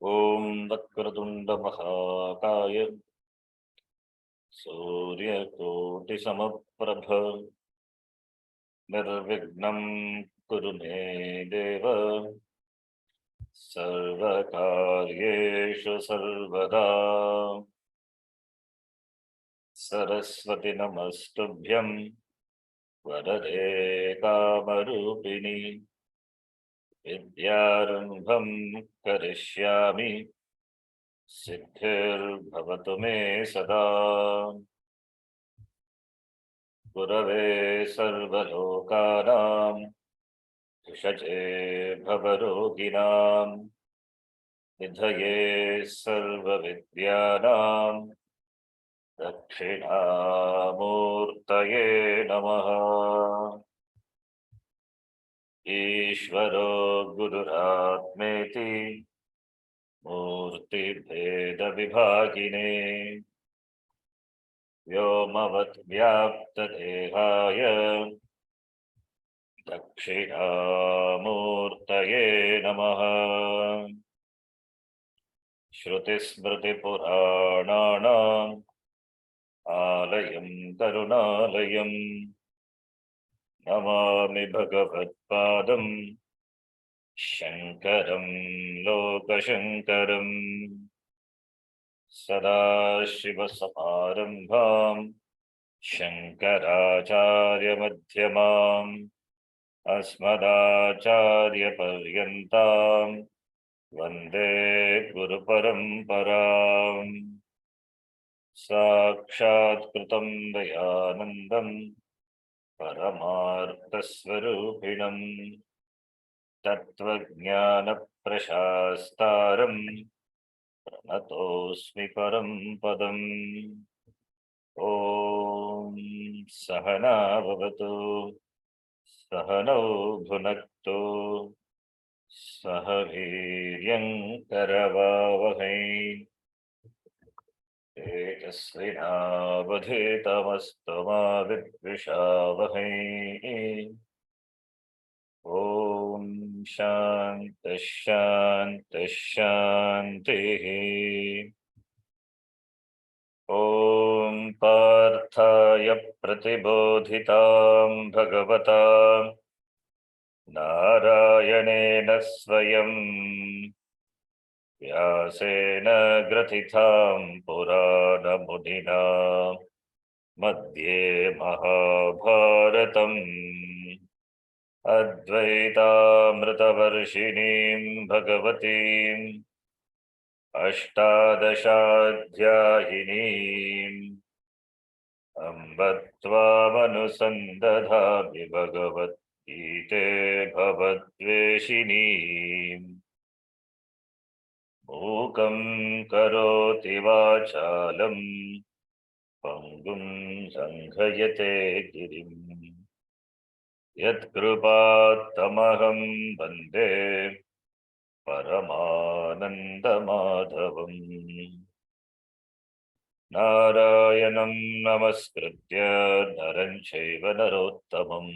ॐ वक्रतुण्ड महाकाय सूर्यकोटिसमप्रभ निर्विघ्नं कुरु मे देव सर्वकार्येषु सर्वदा। सरस्वती नमस्तुभ्यं वरदे कामरूपिणि विद्यारम्भं करिष्यामि सिद्धिर्भवतु मे सदा। गुरवे सर्वलोकानां भिषजे भवरोगिणां निधये सर्वविद्यानां दक्षिणामूर्तये नमः। ईश्वरो गुरुरात्मेति मूर्तिभेदविभागिने व्योमवद्व्याप्तदेहाय दक्षिणामूर्तये नमः। श्रुतिस्मृतिपुराणानाम् आलयं करुणालयं नमामि भगवत्पादं शङ्करं लोकशङ्करम्। सदाशिवसमारम्भां शङ्कराचार्यमध्यमाम् अस्मदाचार्यपर्यन्तां वन्दे गुरुपरम्पराम्। साक्षात्कृतं दयानन्दं परमार्थस्वरूपिणं तत्त्वज्ञानप्रशास्तारं प्रणतोऽस्मि परं पदम्। ॐ सहना भवतु सहनौ भुनक्तु सह वीर्यं करवावहै तेजस्विनावधीतमस्तु मा विद्विषावहै। ॐ शान्तिः शान्तिः शान्तिः। ॐ पार्थाय प्रतिबोधितां भगवता नारायणेन स्वयं व्यासेन ग्रथितां पुराणमुनिना मध्ये महाभारतम् अद्वैतामृतवर्षिणीं भगवतीम् अष्टादशाध्यायिनीम् अम्ब त्वामनुसन्दधामि भगवद्गीते भवद्वेषिणीम्। मूकं करोति वाचालं पङ्गुं संघयते गिरिं यत्कृपात्तमहं वन्दे परमानन्दमाधवम्। नारायणं नमस्कृत्य नरं चैव नरोत्तमं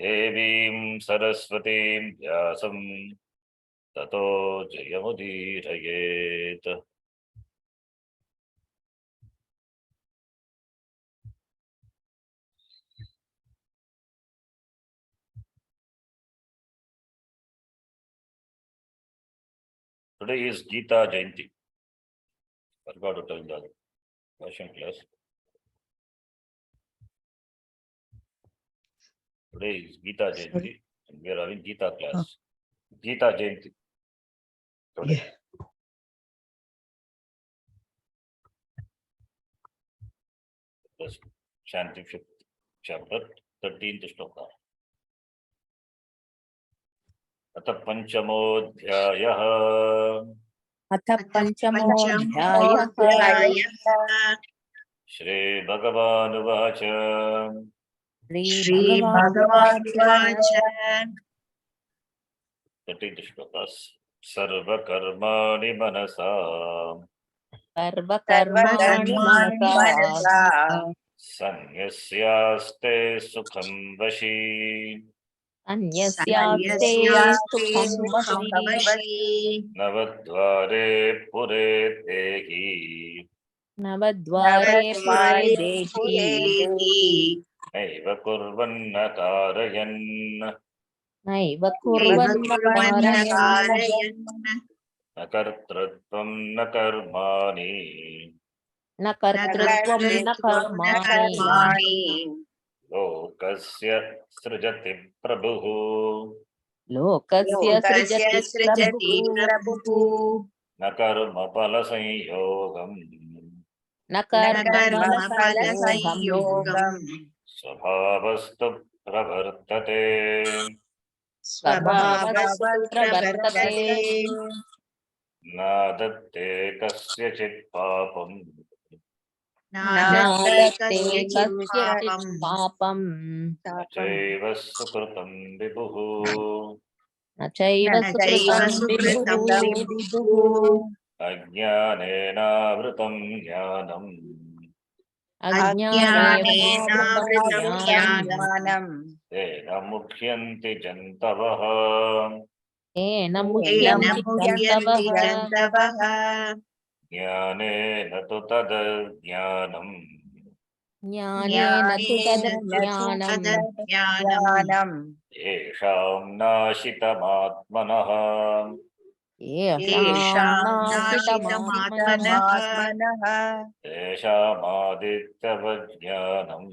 देवीं सरस्वतीं व्यासं ततो जयमुदीरयेत्। Today is Gita Jayanti. Forgot to tell the version class. Today is Gita Jayanti and we are having Gita class. Gita Jayanti. Today. Yeah. This Shanti 5th chapter, 13th shloka. अथ पंचमोऽध्यायः। अथ पंचमोऽध्यायः। श्रीभगवानुवाच। श्रीभगवानुवाच। 13th shloka. सर्वकर्माणि मनसा सन्न्यस्यास्ते सुखं वशी अन्यस्यास्ते सुखं भवसि नवद्वारे पुरे देहि नवद्वारे पुरे देहि नैव कुर्वन्न कारयन् नैव कुर्वन्न कारयन् न कर्तृत्वं न कर्माणि न कर्तृत्वं न कर्माणि लोकस्य सृजति प्रभुः लोकस्य सृजति प्रभुः न कर्मफलसंयोगम् न कर्मफलसंयोगम् स्वभावस्तु प्रवर्तते स्वभावस्तु प्रवर्तते न दत्ते कस्यचित् पापम् न दत्ते कस्यचित् पापम् चैव सुकृतं विभुः न चैव सुकृतं विभुः अज्ञानेनावृतं ज्ञानम् अज्ञानेनावृतं ज्ञानम् तेन मुह्यन्ति जन्तवः येन मुह्यन्ति जन्तवः ज्ञानेन तु तदज्ञानम् ज्ञानेन तु तदज्ञानम् येषां नाशितमात्मनः येषां नाशितमात्मनः तेषामादित्यवज्ञानम्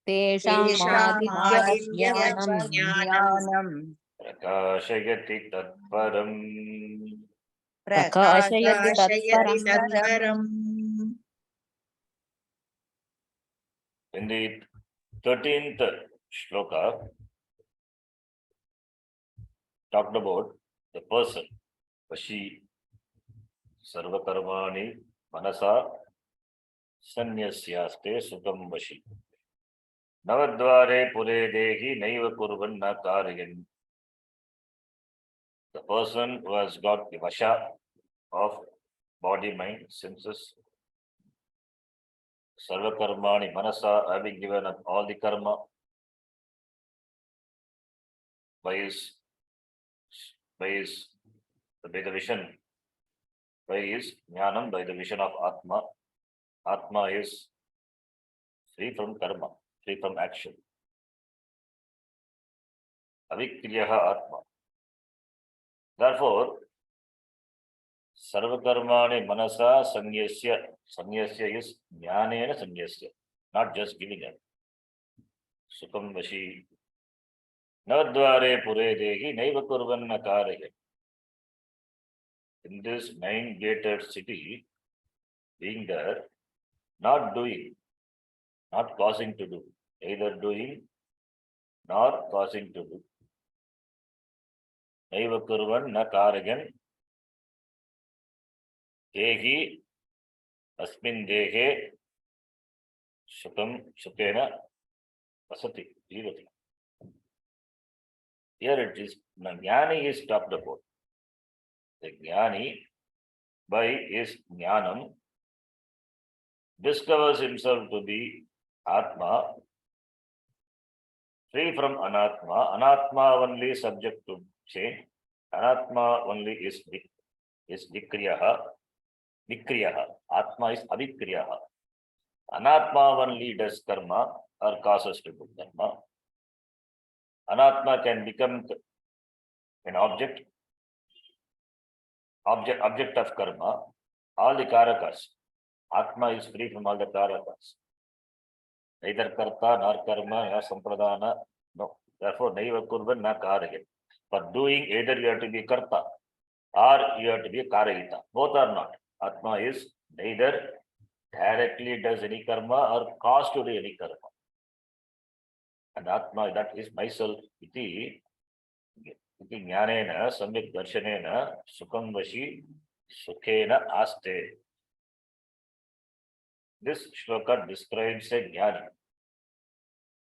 तेषामादित्यवज्ञानम् प्रकाशयति तत्परम् प्रकाशयति तत्परम्. In the 13th shloka, talked about the person, Vashi, Sarvakarmani, Manasa, Sanyasyaste, Sukam Vashi. Navadvare Pure Dehi, Naiva Kurvanna Karyan. The person who has got the Vasha of body, mind, senses, Sarvakarmani, Manasa, having given up all the karma by the vision, by his jnanam, by the vision of Atma. Atma is free from karma, free from action. Avikriyaha Atma. Therefore, Sarvakarmani Manasa Sanyasya. Sanyasya is Jnanena Sanyasya, not just giving up. Sukam Vashi. Navadvare Pure Dehi Naiva Kurvanna Karaya. In this 9-gated city, being there, not doing, not causing to do, either doing nor causing to do. Naiva Kurvanna Karayan. Dehi Asmin Dehe Sukam Sukena Vasati Jivati. Here it is, Jnani is talked about. The Jnani, by his Jnanam, discovers himself to be Atma, free from Anatma. Anatma only subject to change. Anatma only is Vikriyaha. Vikriyaha. Atma is Avikriyaha. Anatma only does karma or causes to do karma. Anatma can become an object of karma, all the karakas. Atma is free from all the karakas. Neither karta nor karma nor sampradana. No. Therefore, naiva kurvan na karaya. For doing, either you have to be karta or you have to be karayita. Both are not. Atma is neither directly does any karma or caused to do any karma. And Atma, that is myself, iti jnanena samyak darshanena sukam vashi sukhena aste. This shloka describes a jnani.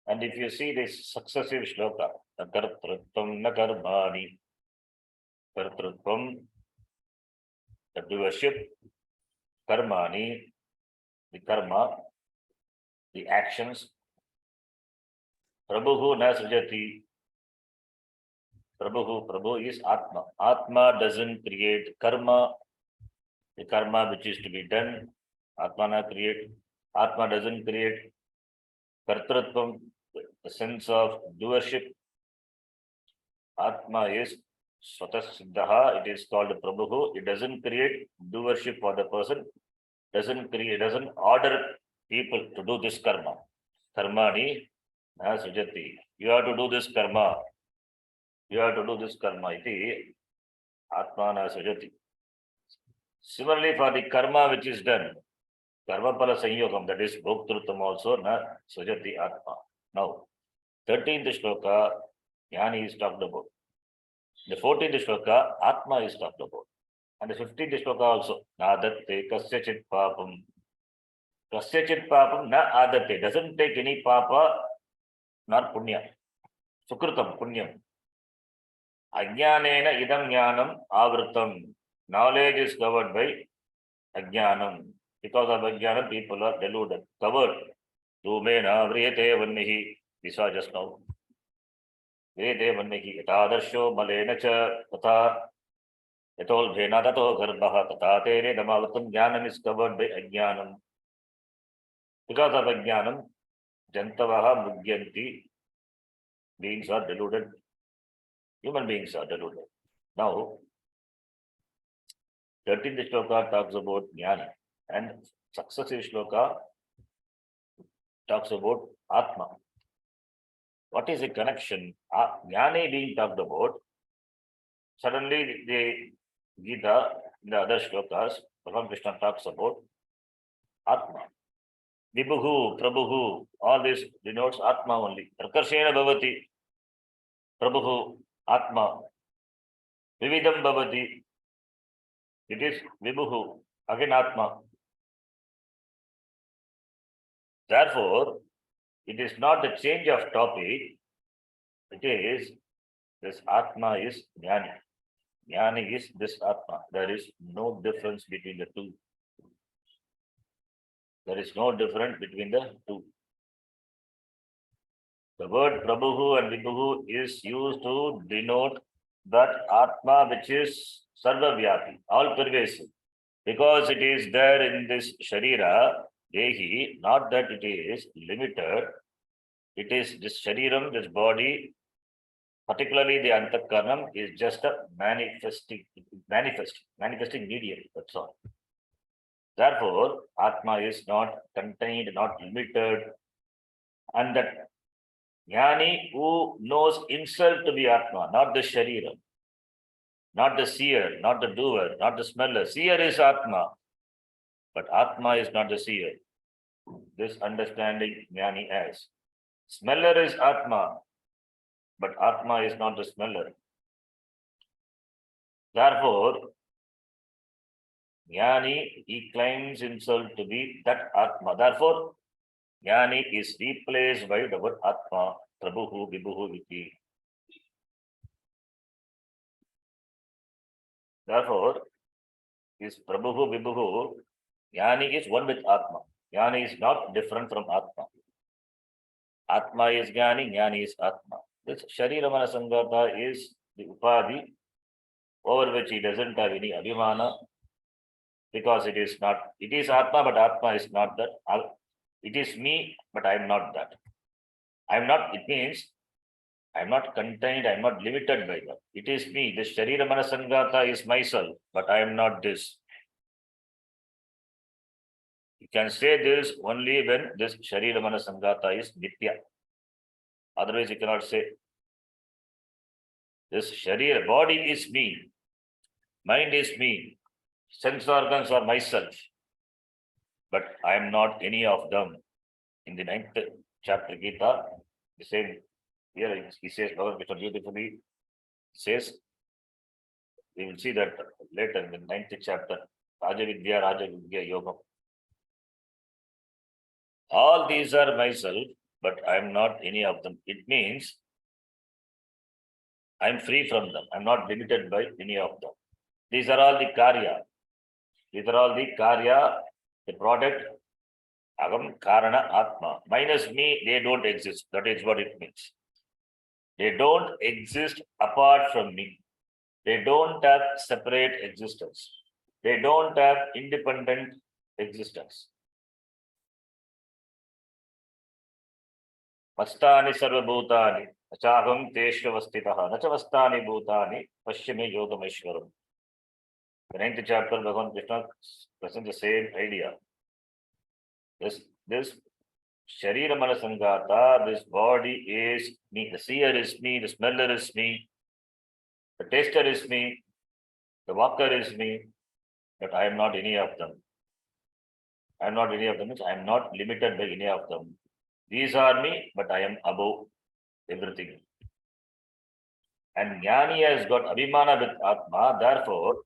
And if you see this successive shloka, na kartrutvam na karmani, kartrutvam, the doership, karmani, the karma, the actions, prabhuhu na srijati, Prabhu is Atma. Atma doesn't create karma. The karma which is to be done, Atma doesn't create kartrutvam, the sense of doership. Atma is Swatah Siddhaha, it is called Prabhu. It doesn't create doership for the person, doesn't order people to do this karma. Karmani na sujati. You have to do this karma. Iti Atma na sujati. Similarly, for the karma which is done, karma pala sanyogam, that is bhoktrutvam also na sujati Atma. Now, 13th shloka, Jnani is talked about. The 14th shloka, Atma is talked about. And the 15th shloka also, Nadatte kasyachit papam. Kasyachit papam na adatte. Doesn't take any papa nor punya. Sukrutam, punyam. Ajnanena idam jnanam avrutam. Knowledge is covered by ajnanam. Because of ajnanam, people are deluded, covered. Dhumena vriyate vannihi. We saw just now. Vriyate vannihi. Yatadarsho malena cha tata. Yatol bhena tato garbha tata tere damavatam. Jnanam is covered by ajnanam. Because of ajnanam, jantavaha mudyanti. Beings are deluded. Human beings are deluded. Now, 13th shloka talks about jnana, and successive shloka talks about Atma. What is the connection? Jnani being talked about, suddenly the Gita, in the other shlokas, Bhagavan Krishna talks about Atma. Vibhuhu, Prabhuhu, all this denotes Atma only. Prakarshena bhavati, Prabhuhu, Atma. Vividam bhavati, it is Vibhuhu, again Atma. Therefore, it is not a change of topic, it is this Atma is Jnani. Jnani is this Atma. There is no difference between the two. There is no difference between the two. The word Prabhuhu and Vibhuhu is used to denote that Atma which is Sarvavyapi, all pervasive. Because it is there in this Sharira, Dehi, not that it is limited. It is this Shariram, this body, particularly the Antakaranam, is just a manifesting medium, that's all. Therefore, Atma is not contained, not limited, and that Jnani who knows himself to be Atma, not the Sharira, not the seer, not the doer, not the smeller. Seer is Atma, but Atma is not the seer. This understanding Jnani has. Smeller is Atma, but Atma is not the smeller. Therefore, Jnani, he claims himself to be that Atma. Therefore, Jnani is replaced by the word Atma, Prabhuhu, Vibhuhu, Viti. Therefore, is Prabhuhu, Vibhuhu, Jnani is one with Atma. Jnani is not different from Atma. Atma is Jnani, Jnani is Atma. This Sharira Mana Sangata is the Upadhi over which he doesn't have any Abhimana, because it is Atma, but Atma is not that. It is me, but I am not that. It means I am not contained, I am not limited by that. It is me. This Sharira Mana Sangata is myself, but I am not this. You can say this only when this Sharira Mana Sangata is Nitya. Otherwise, you cannot say. This Sharira, body is me, mind is me, sense organs are myself, but I am not any of them. In the 9th chapter Gita, the same here he says, Bhagavan Krishna beautifully says, we will see that later in the 9th chapter, Raja Vidya Yoga. All these are myself, but I am not any of them. It means I am free from them. I am not limited by any of them. These are all the karya. The product, Agam Karana Atma. Minus me, they don't exist. That is what it means. They don't exist apart from me. They don't have separate existence. They don't have independent existence. Mastani sarvabhutani, achaham teshvavastitaha, nachavastani bhutani, pashyame yogameshwaram. The 9th chapter, Bhagavan Krishna presents the same idea. This Sharira Manasangata, this body is me, the seer is me, the smeller is me, the taster is me, the walker is me, but I am not any of them. I am not any of them, means I am not limited by any of them. These are me, but I am above everything. And Jnani has got Abhimana with Atma, therefore,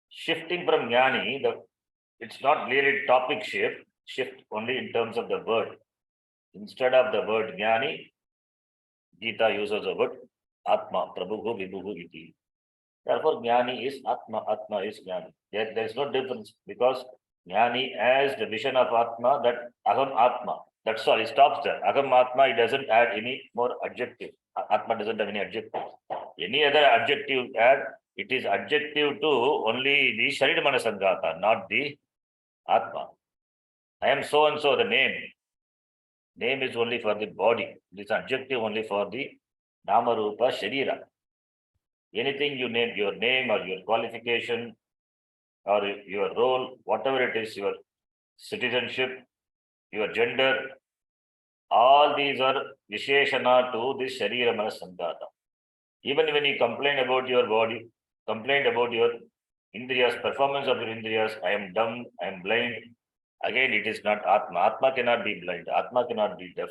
shifting from Jnani, it's not really topic shift only in terms of the word. Instead of the word Jnani, Gita uses the word Atma, Prabhuhu, Vibhuhu, Iti. Therefore, Jnani is Atma, Atma is Jnani. There is no difference because Jnani has the vision of Atma that Aham Atma. That's all, it stops there. Aham Atma, it doesn't add any more adjective. Atma doesn't have any adjective. Any other adjective add, it is adjective to only the Sharira Manasangata, not the Atma. I am so and so, the name. Name is only for the body. It is adjective only for the Nama Rupa Sharira. Anything you name, your name or your qualification or your role, whatever it is, your citizenship, your gender, all these are Visheshana to this Sharira Manasangata. Even when you complain about your body, complain about your Indriyas, performance of your Indriyas, I am dumb, I am blind. Again, it is not Atma. Atma cannot be blind. Atma cannot be deaf.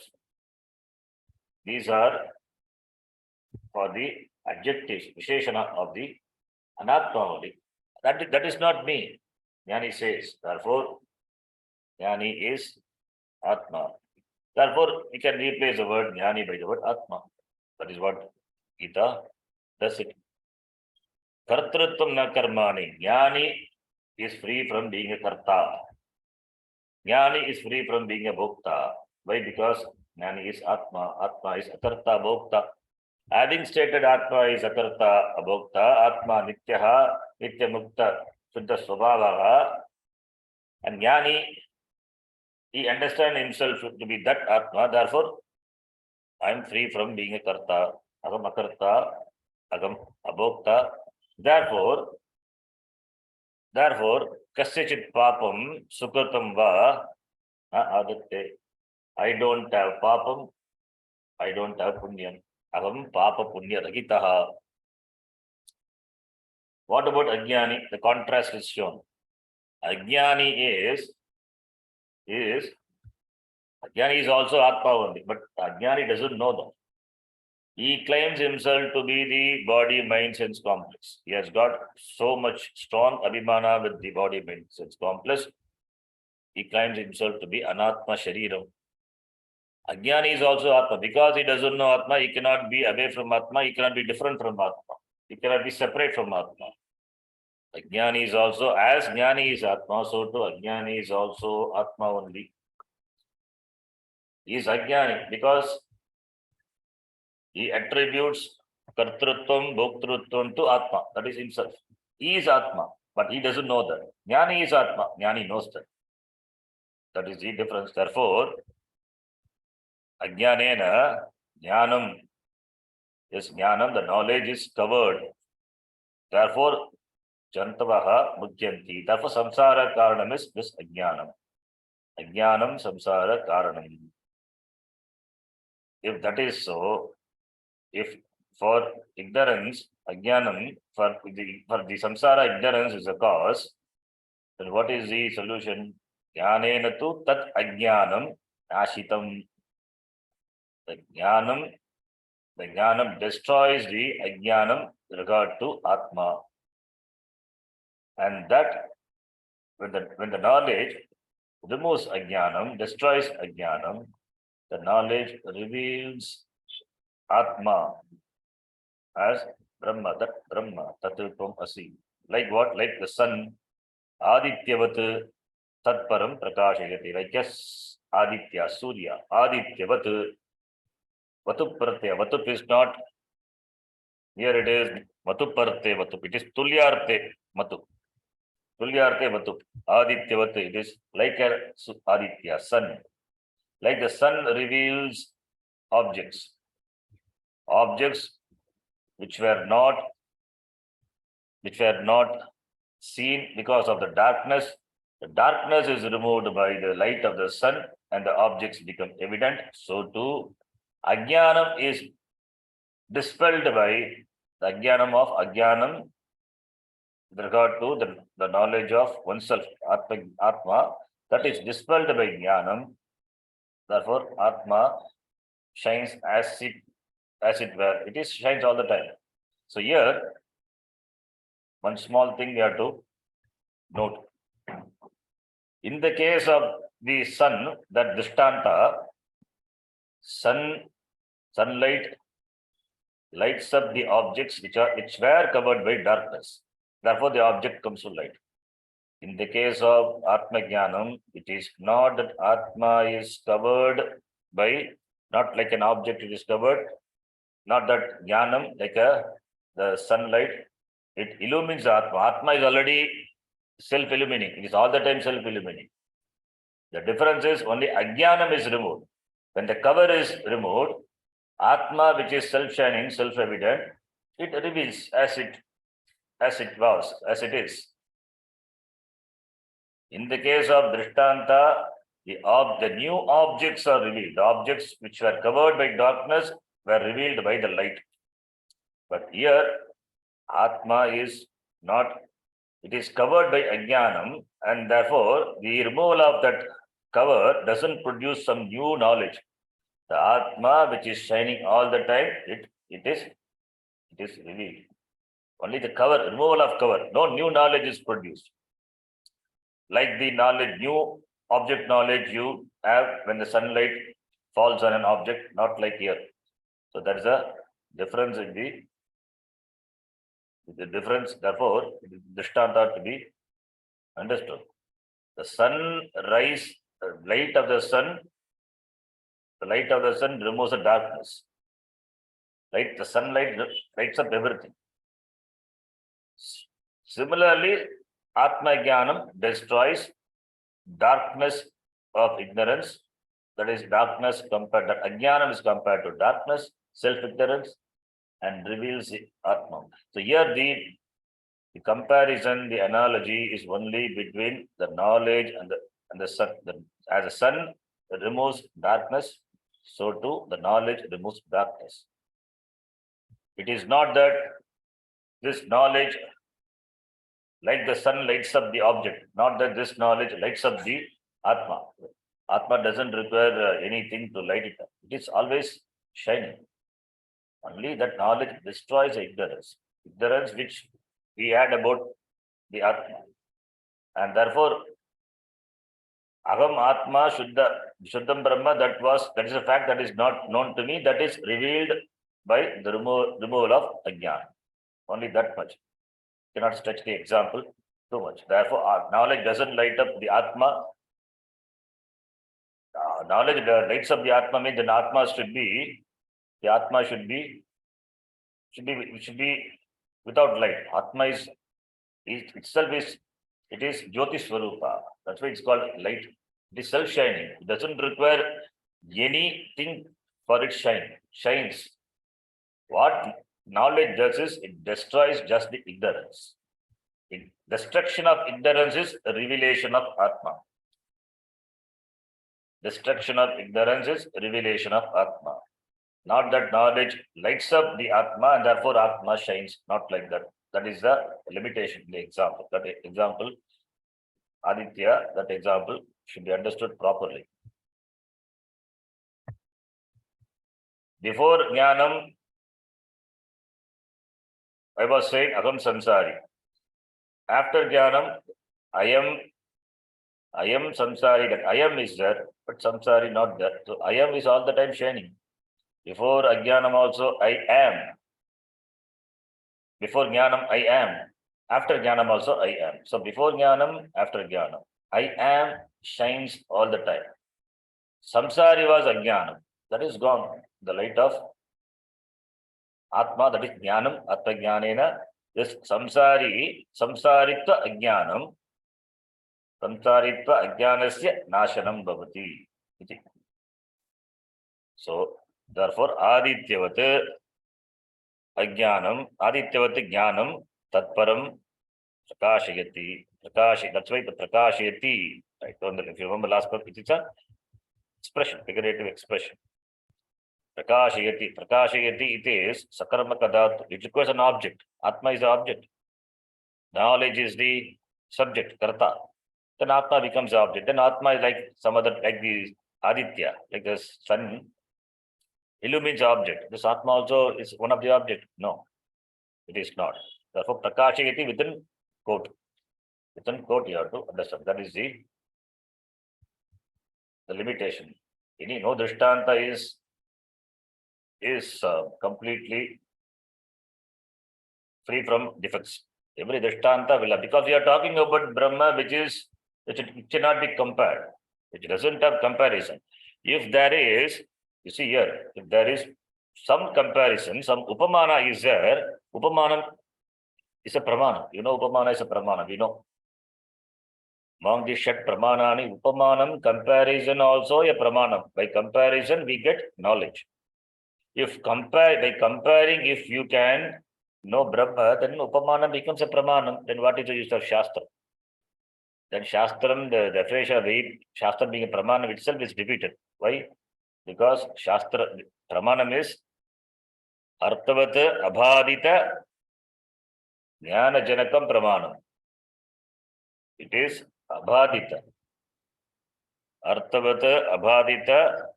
These are for the adjectives, Visheshana of the Anatma only. That is not me. Jnani says, therefore, Jnani is Atma. Therefore, we can replace the word Jnani by the word Atma. That is what Gita does it. Kartrutvam na karmani. Jnani is free from being a karta. Jnani is free from being a bhokta. Why? Because Jnani is Atma. Atma is akarta, bhokta. Having stated Atma is akarta, abhokta, Atma nityaha, nitya mukta, suddha svabhavaha, and Jnani, he understands himself to be that Atma, therefore, I am free from being a karta, agam akarta, agam abhokta. Therefore, kasyachit papam sukritam va adatte. I don't have papam, I don't have punyam. Aham papa punya ragitaha. What about Ajnani? The contrast is shown. Ajnani is also Atma only, but Ajnani doesn't know that. He claims himself to be the body, mind, sense complex. He has got so much strong abhimana with the body, mind, sense complex. He claims himself to be Anatma Shariram. Ajnani is also Atma. Because he doesn't know Atma, he cannot be away from Atma, he cannot be different from Atma. He cannot be separate from Atma. Ajnani is also, as Jnani is Atma, so too Ajnani is also Atma only. He is Ajnani because he attributes Kartrutvam, Bhoktrutvam to Atma. That is himself. He is Atma, but he doesn't know that. Jnani is Atma. Jnani knows that. That is the difference. Therefore, Ajnanena, Jnanam. Yes, Jnanam, the knowledge is covered. Therefore, Jantavaha Mujyanti. Therefore, Samsara Karanam is this Ajnanam. Ajnanam Samsara Karanam. If that is so, if for ignorance, Ajnanam, for the Samsara ignorance is the cause, then what is the solution? Jnanena tu tat Ajnanam Ashitam. The Jnanam destroys the Ajnanam with regard to Atma. And that, when the knowledge removes Ajnanam, destroys Ajnanam, the knowledge reveals Atma as Brahma, that Brahma, Tatutvam Asi. Like what? Like the sun, Adityavat Tatparam Prakashayati. Like yes, Aditya, Surya, Adityavat, Vatup Pratyaya. Vatup is not Here it is Matuparte Vatu. It is Tulyarte Matu. Tulyarte Vatu. Adityavatu. It is like a Aditya, sun. Like the sun reveals objects. Objects which were not seen because of the darkness. The darkness is removed by the light of the sun and the objects become evident. So too, Ajnanam is dispelled by the Ajnanam of Ajnanam with regard to the knowledge of oneself, Atma, that is dispelled by Jnanam. Therefore, Atma shines as it were. It is shines all the time. So here, one small thing you have to note. In the case of the sun, that Drishtanta, sunlight lights up the objects which were covered by darkness. Therefore, the object comes to light. In the case of Atma Jnanam, it is not that Atma is covered by, not like an object it is covered, not that Jnanam, like the sunlight, it illumines Atma. Atma is already self-illumining. It is all the time self-illumining. The difference is only Ajnanam is removed. When the cover is removed, Atma, which is self-shining, self-evident, it reveals as it is. In the case of Drishtanta, the new objects are revealed. The objects which were covered by darkness were revealed by the light. But here, Atma is not, it is covered by Ajnanam, and therefore the removal of that cover doesn't produce some new knowledge. The Atma, which is shining all the time, it is revealed. Only the cover, removal of cover, no new knowledge is produced. Like the knowledge, new object knowledge you have when the sunlight falls on an object, not like here. So that is a difference in the difference. Therefore, the Drishtanta to be understood. The sunrise, the light of the sun removes the darkness. Right? The sunlight lights up everything. Similarly, Atma Jnanam destroys darkness of ignorance. That is darkness compared, that Ajnanam is compared to darkness, self-ignorance, and reveals the Atma. So here the comparison, the analogy is only between the knowledge and the sun. As the sun removes darkness, so too the knowledge removes darkness. It is not that this knowledge, like the sun lights up the object, not that this knowledge lights up the Atma. Atma doesn't require anything to light it up. It is always shining. Only that knowledge destroys ignorance. Ignorance which we had about the Atma. And therefore, Aham Atma Shuddham Brahma, that is a fact that is not known to me, that is revealed by the removal of Ajnana. Only that much. Cannot stretch the example too much. Therefore, our knowledge doesn't light up the Atma. Knowledge lights up the Atma means the Atma should be without light. Atma is Jyoti Swarupa. That's why it's called light. It is self-shining. It doesn't require anything for its shines. What knowledge does is it destroys just the ignorance. Destruction of ignorance is a revelation of Atma. Destruction of ignorance is revelation of Atma. Not that knowledge lights up the Atma and therefore Atma shines. Not like that. That is the limitation, the example. That example, Aditya, that example should be understood properly. Before Jnanam, I was saying Aham Samsari. After Jnanam, I am Samsari. That I am is there, but Samsari not there. So I am is all the time shining. Before Ajnanam also I am. Before Jnanam I am. After Jnanam also I am. So before Jnanam, after Jnanam, I am shines all the time. Samsari was Ajnanam. That is gone. The light of Atma, that is Jnanam, Atma Jnanena, this samsaritva ajnanam, samsaritva ajnanasya nashanam bhavati. So, therefore, Adityavat ajnanam, Adityavat jnanam, tatparam, prakashayati, that's why the prakashayati, right? If you remember last part, it's an expression, figurative expression. Prakashayati, it is sakarma kadat, it requires an object. Atma is the object. Knowledge is the subject, karta. Then Atma becomes the object. Then Atma is like some other, like the Aditya, like the sun illumines the object. This Atma also is one of the object. No, it is not. Therefore, Prakashayati within quote. Within quote you have to understand. That is the limitation. No drishtanta is completely free from defects. Every drishtanta will have, because we are talking about Brahma, which it cannot be compared, which doesn't have comparison. If there is, you see here, if there is some comparison, some upamana is there, upamanam is a pramana. Upamana is a pramana, we know. Among the Shat Pramanani, Upamanam, comparison also a Pramanam. By comparison, we get knowledge. If by comparing, if you can know Brahma, then Upamanam becomes a Pramanam. Then what is the use of Shastra? Then Shastram, the definition of Shastra being a Pramanam itself is defeated. Why? Because Shastra, Pramanam is Arthavata Abhadita Jnana Janakam Pramanam. It is Abhadita. Arthavata Abhadita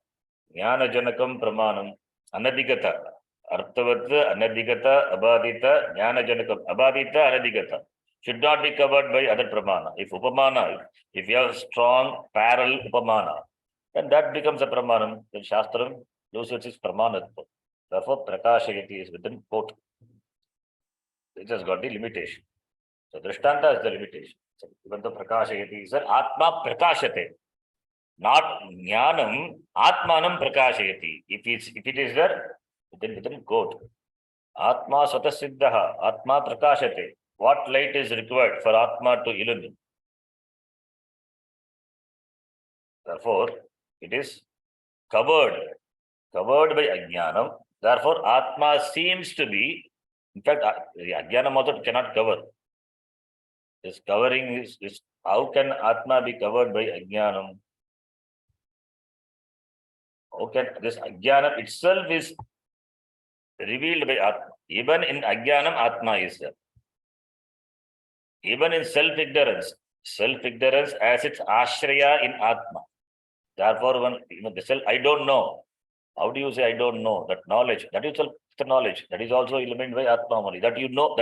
Jnana Janakam Pramanam. Anadigata. Arthavata, Anadigata, Abhadita, Jnana Janakam. Abhadita, Anadigata. Should not be covered by other Pramana. If Upamana, if you have strong parallel Upamana, then that becomes a Pramanam. Then Shastram loses its Pramanatva. Therefore, Prakashayati is within quote. It has got the limitation. So, Drishtanta is the limitation. So, even though Prakashayati is there, Atma Prakashate. Not Jnanam, Atmanam Prakashayati. If it is there, within quote. Atma Swatasiddhaha, Atma Prakashate. What light is required for Atma to illumine? Therefore, it is covered by Ajnanam. Therefore, Atma seems to be, in fact, the Ajnanam also cannot cover. This covering is how can Atma be covered by Ajnanam? How can this Ajnanam itself is revealed by Atma? Even in Ajnanam, Atma is there. Even in self-ignorance as its ashraya in Atma. Therefore, when the self, I don't know. How do you say I don't know? That knowledge, that is the knowledge. That is also illuminated by Atma only. That you know,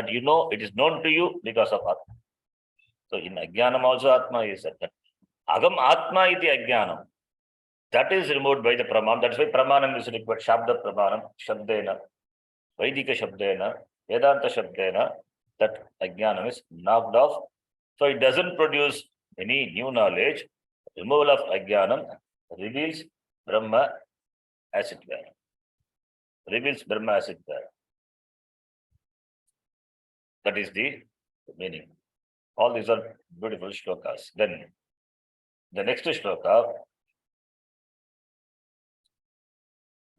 it is known to you because of Atma. So in Ajnanam also Atma is there. Agam Atma iti Ajnanam. That is removed by the Pramanam. That's why Pramanam is required. Shabda Pramanam, Shabdena, Vaidika Shabdena, Vedanta Shabdena. That Ajnanam is knocked off. So it doesn't produce any new knowledge. Removal of Ajnanam reveals Brahma as it were. Reveals Brahma as it were. That is the meaning. All these are beautiful shlokas. Then the next shloka,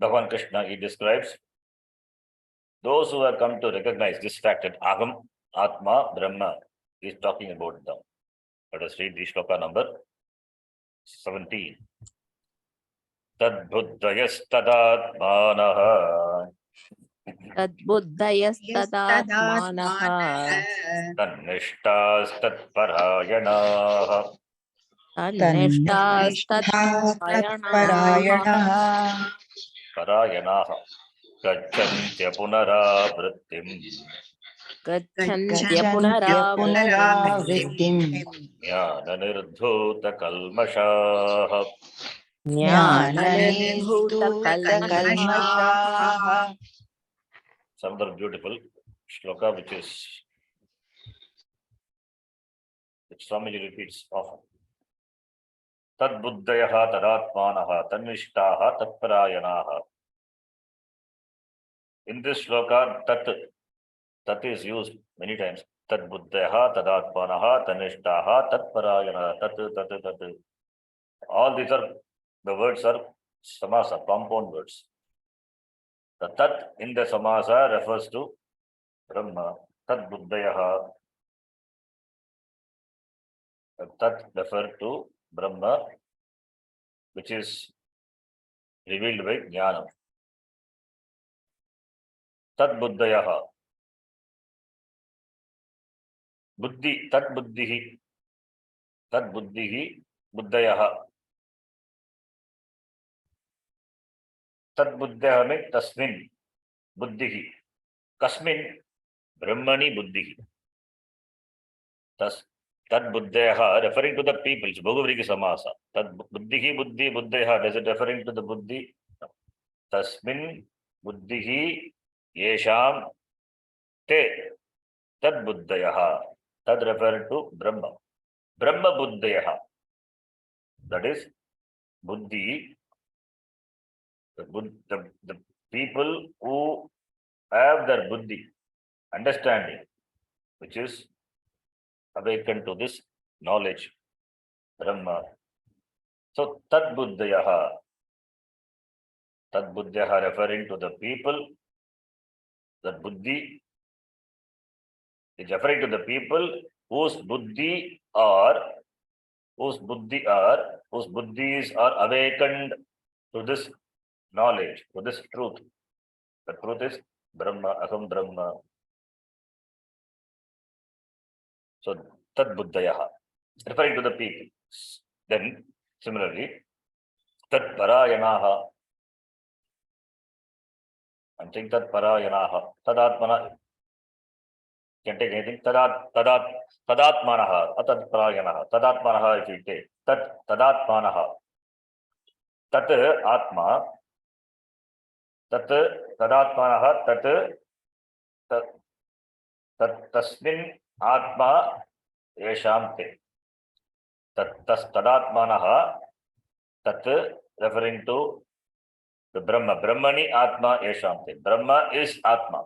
Bhagavan Krishna, he describes those who have come to recognize this fact that Aham, Atma, Brahma, he is talking about them. Let us read the shloka number 17. Tad buddhayastadaatmanaha Tadbuddhayastadaatmanah tannishtastatparayanaha Tannishtastatparayanah parayanaha gacchantya punaravrittim Gacchantya punaravrittim jnana nirdhuta kalmashaha. Jnana-nirdhuta-kalmashaha. Some other beautiful shloka which Swamiji repeats often. Tad buddhayaha tadatmanaha tanvishtaha tatparayanaha in this shloka, tat is used many times. Tat buddhaha, tadatmanaha, tanishtaha, tat parayana, tat. All these are, the words are samasa, compound words. The tat in the samasa refers to Brahma. Tat buddhayaha, tat refer to Brahma, which is revealed by jnana. Tat buddhayaha. Buddhi, tat buddhihi, buddhayaha. Tat buddhaha means tasmin, buddhihi. Kasmin, brahmani buddhihi. Tat buddhaha, referring to the people, it's Bhagavriki samasa. Tat buddhihi, buddhaha, does it referring to the buddhi? No. Tasmin, buddhihi, yesham, te, tat buddhayaha. Tad referring to Brahma. Brahma buddhayaha. That is buddhi. The people who have their buddhi, understanding, which is awakened to this knowledge, Brahma. So tad buddhayaha. Tad buddhayaha referring to the people, that buddhi is referring to the people whose buddhis are awakened to this knowledge, to this truth. The truth is Brahma, Aham Brahma. So Tad Buddhayaha, referring to the people. Then similarly, Tat Parayanaha. I'm saying Tat Parayanaha. Tadatmana. Can take anything. Tadatmanaha. Atad Parayanaha. Tadatmanaha if you take. Tadatmanaha. Tat Atma. Tat Tadatmanaha. Tat Tasmin Atma Yeshamte. Tadatmanaha. Tat referring to the Brahma. Brahmani Atma Yeshamte. Brahma is Atma.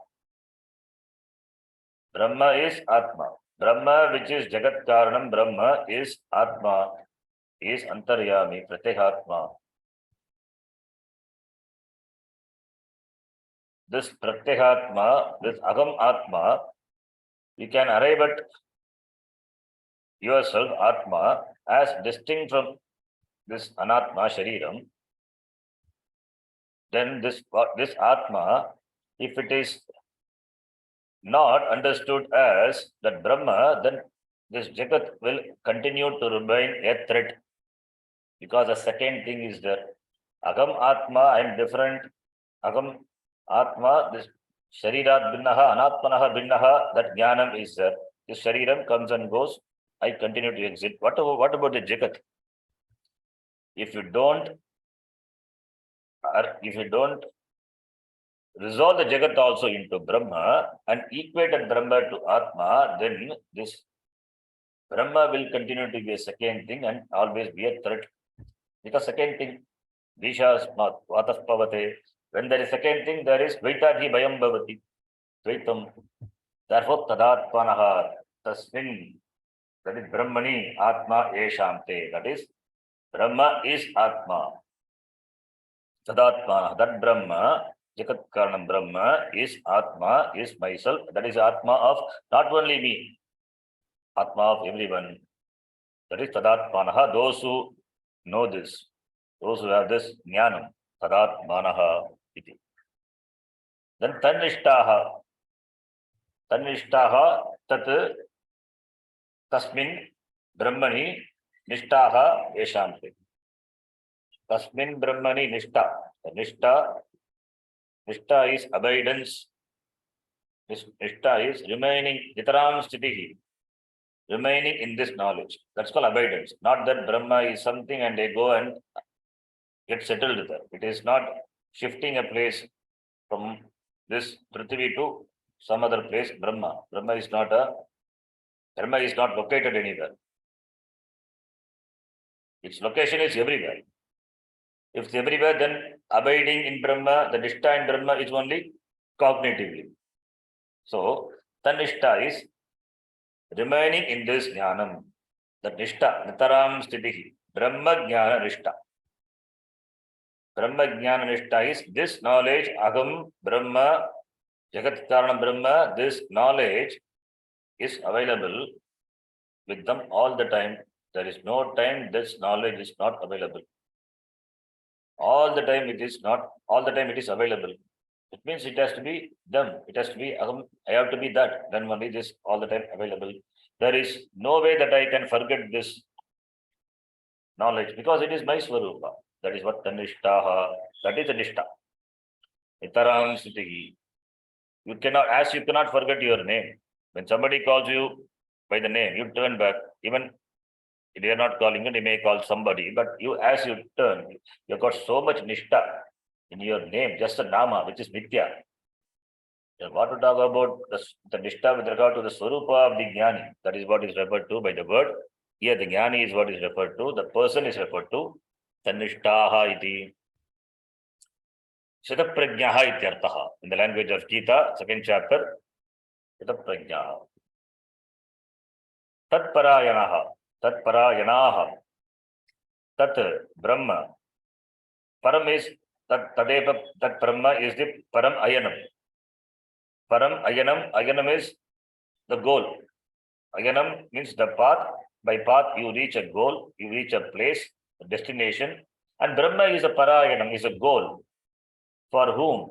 Brahma is Atma. Brahma, which is Jagat Karanam, Brahma is Atma, is Antaryami, Pratyahatma. This Pratyahatma, this Agam Atma, you can arrive at yourself, Atma, as distinct from this Anatma, Shariram. Then this Atma, if it is not understood as that Brahma, then this Jagat will continue to remain a threat. Because the second thing is there. Agam Atma, I am different. Agam Atma, this Sharirat Binnaha, Anatmanaha Binnaha, that Jnanam is there. This Shariram comes and goes. I continue to exist. What about the Jagat? If you don't resolve the Jagat also into Brahma and equate that Brahma to Atma, then this Brahma will continue to be a second thing and always be a threat. Because second thing, Vishasmat, Vatas Pavate. When there is second thing, there is Vaitadhi Bayam Bhavati. Vaitam. Therefore, Tadatmanaha, Tasmin, that is Brahmani, Atma Eshamte. That is, Brahma is Atma. Tadatmanaha, that Brahma, Jagat Karanam Brahma is Atma, is myself. That is Atma of not only me, Atma of everyone. That is Tadatmanaha, those who know this, those who have this Jnanam, Tadatmanaha iti. Then Tanishtaha. Tanishtaha tat tasmin Brahmani Nishtaha Eshamte. Tasmin Brahmani Nishta. Nishta is abidance. Nishta is remaining, Nitaram Sthitihi, remaining in this knowledge. That's called abidance. Not that Brahma is something and they go and get settled there. It is not shifting a place from this Prithvi to some other place. Brahma is not located anywhere. Its location is everywhere. If it's everywhere, then abiding in Brahma, the Nishta in Brahma is only cognitively. So, Tanishta is remaining in this jnanam. The nishta, nitaram sthitihi, Brahma jnana nishta. Brahma jnana nishta is this knowledge, Agam Brahma, Jagat Karana Brahma, this knowledge is available with them all the time. There is no time this knowledge is not available. All the time it is not, all the time it is available. It means it has to be them. It has to be, I have to be that. Then only this all the time available. There is no way that I can forget this knowledge because it is my Swarupa. That is what Tanishtaha, that is the Nishta. Itaram Sutihi. You cannot forget your name. When somebody calls you by the name, you turn back. Even if they are not calling you, they may call somebody, but as you turn, you've got so much Nishta in your name, just a Nama, which is Nitya. And what to talk about the Nishta with regard to the Swarupa of the Jnani? That is what is referred to by the word. Here the Jnani is what is referred to, the person is referred to. Tanishtaha iti. Shataprajnaha ityartaha. In the language of Gita, second chapter, Shataprajnaha. Tatparayanaha. Tatparayanaha. Tat Brahma. Param is that Brahma is the Param Ayanam. Param Ayanam. Ayanam is the goal. Ayanam means the path. By path you reach a goal, you reach a place, a destination. And Brahma is a Parayanam, is a goal. For whom?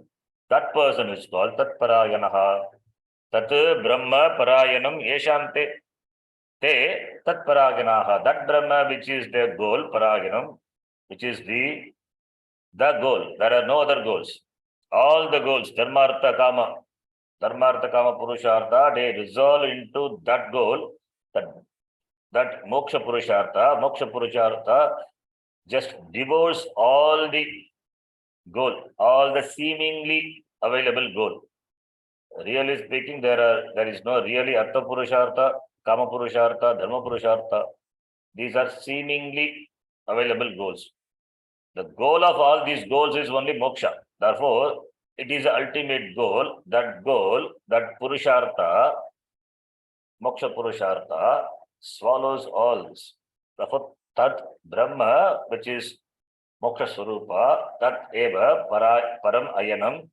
That person is called Tat Parayanaha. Tat Brahma Parayanam Yeshante. Te Tat Parayanaha. That Brahma which is their goal, Parayanam, which is the goal. There are no other goals. All the goals, Dharmartha Kama, Purushartha, they resolve into that goal, that Moksha Purushartha just devours all the goal, all the seemingly available goal. Really speaking, there is no really Artha Purushartha, Kama Purushartha, Dharma Purushartha. These are seemingly available goals. The goal of all these goals is only moksha. Therefore, it is the ultimate goal. That Purushartha, moksha Purushartha, swallows all this. Therefore, Tat Brahma, which is moksha Swarupa, Tat Eva Param Ayanam,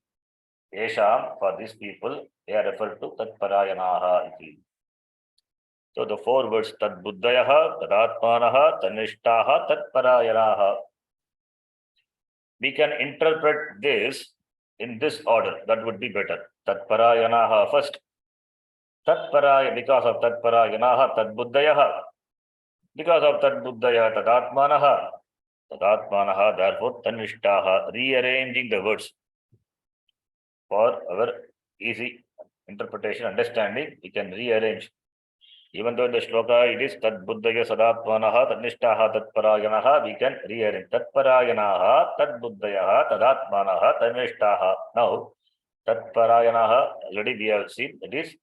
Yesham, for these people, they are referred to Tat Parayanaha. So the four words Tat Buddhayaha, Tadatmanaha, Tanishtaha, Tat Parayanaha. We can interpret this in this order. That would be better. Tat Parayanaha first. Tat Paraya, because of Tat Parayanaha, Tat Buddhayaha. Because of Tat Buddhayaha, Tadatmanaha. Tadatmanaha, therefore Tanishtaha. Rearranging the words for our easy interpretation, understanding, we can rearrange. Even though in the shloka it is Tat Buddhaya Sadatmanaha, Tanishtaha, Tat Parayanaha, we can rearrange. Tat Parayanaha, Tat Buddhayaha, Tadatmanaha, Tanishtaha. Now, Tat Parayanaha, already we have seen, it is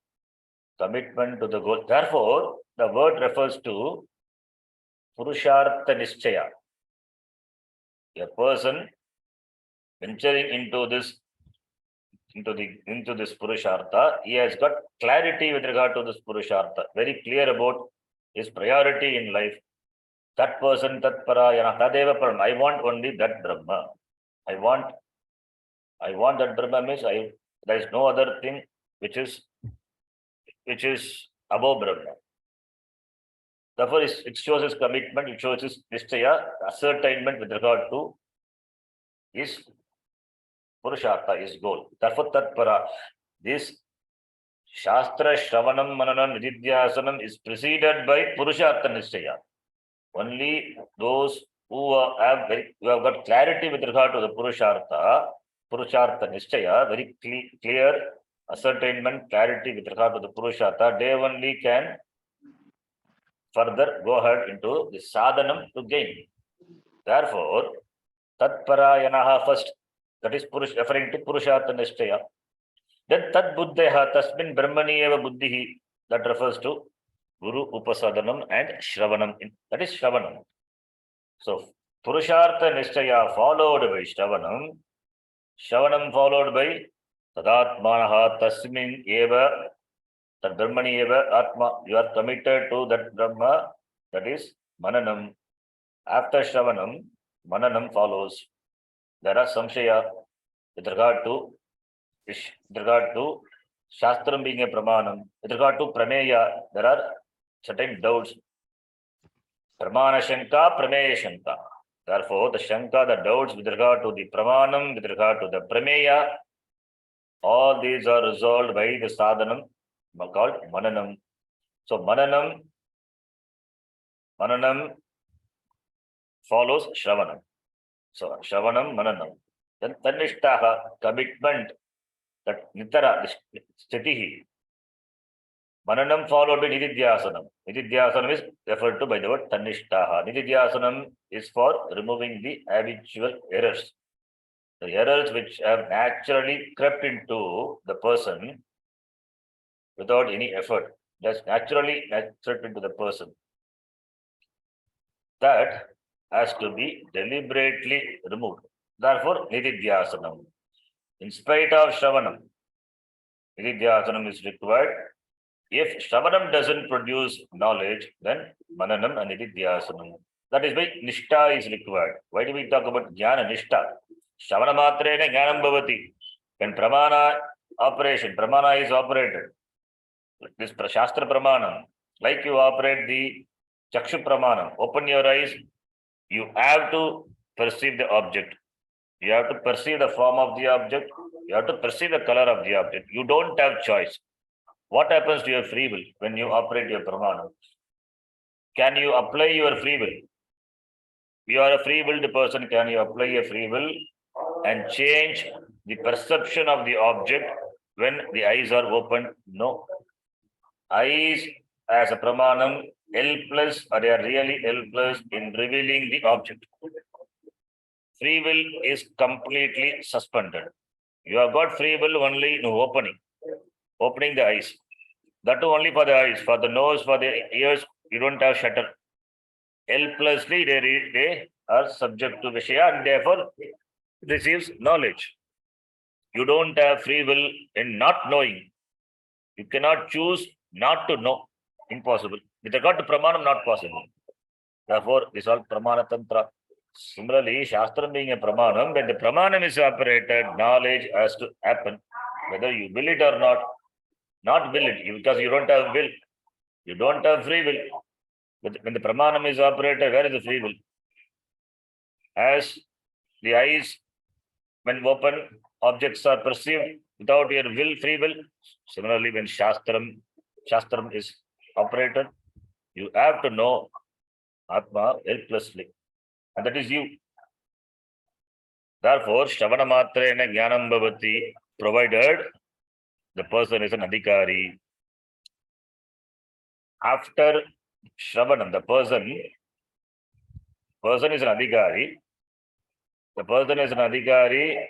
commitment to the goal. Therefore, the word refers to Purushartha Nischaya. A person venturing into this Purushartha, he has got clarity with regard to this Purushartha, very clear about his priority in life. That person, Tat Parayana, Tadeva Param. I want only that Brahma. I want that Brahma means there is no other thing which is above Brahma. Therefore, it shows his commitment, it shows his nishchaya, ascertainment with regard to his Purushartha, his goal. Therefore, Tatpara, this Shastra Shravanam Mananam Nididhyasanam is preceded by Purushartha Nishchaya. Only those who have got clarity with regard to the Purushartha Nishchaya, very clear ascertainment, clarity with regard to the Purushartha, they only can further go ahead into the sadhanam to gain. Therefore, Tatparayanaha first, that is referring to Purushartha Nishtaya. Then Tat Buddheha, Tasmin Brahmani Eva Buddhihi, that refers to Guru Upasadanam and Shravanam. That is Shravanam. So, Purushartha Nishtaya followed by Shravanam, Shravanam followed by Tadatmanaha tasmin eva, tad Brahmani eva Atma. You are committed to that Brahma, that is Mananam. After Shravanam, Mananam follows. There are samshaya with regard to Shastram being a Pramanam. With regard to Prameya, there are certain doubts. Pramana Shanka, Prameya Shanka. Therefore, the Shanka, the doubts with regard to the Pramanam, with regard to the Prameya, all these are resolved by the sadhanam called Mananam. So Mananam follows Shravanam. So Shravanam, Mananam. Then Tanishtaha, commitment, that Nitara, Sthitihi. Mananam followed by Nididhyasanam. Nididhyasanam is referred to by the word Tanishtaha. Nididhyasanam is for removing the habitual errors. The errors which have naturally crept into the person without any effort. That's naturally crept into the person. That has to be deliberately removed. Therefore, Nididhyasanam. In spite of Shravanam, Nididhyasanam is required. If Shravanam doesn't produce knowledge, then Mananam and Nididhyasanam. That is why Nishta is required. Why do we talk about Jnana Nishta? Shravana Matrena Jnanam Bhavati. When Pramana is operated. This Shastra Pramanam, like you operate the Chakshu Pramanam, open your eyes, you have to perceive the object. You have to perceive the form of the object. You have to perceive the color of the object. You don't have choice. What happens to your free will when you operate your Pramanam? Can you apply your free will? You are a free-willed person. Can you apply a free will and change the perception of the object when the eyes are open? No. Eyes as a Pramanam helpless, or they are really helpless in revealing the object. Free will is completely suspended. You have got free will only in opening the eyes. That too only for the eyes. For the nose, for the ears, you don't have shutter. Helplessly, they are subject to Vishaya and therefore receives knowledge. You don't have free will in not knowing. You cannot choose not to know. Impossible. With regard to Pramanam, not possible. Therefore, this is all Pramana Tantra. Similarly, Shastram being a Pramanam, when the Pramanam is operated, knowledge has to happen. Whether you will it or not will it, because you don't have will. You don't have free will. But when the Pramanam is operated, where is the free will? As the eyes, when open, objects are perceived without your will, free will. Similarly, when Shastram is operated, you have to know Atma helplessly. And that is you. Therefore, Shravana Matrena Jnanam Bhavati, provided the person is an Adhikari. After Shravanam, the person is an Adhikari. The person is an Adhikari.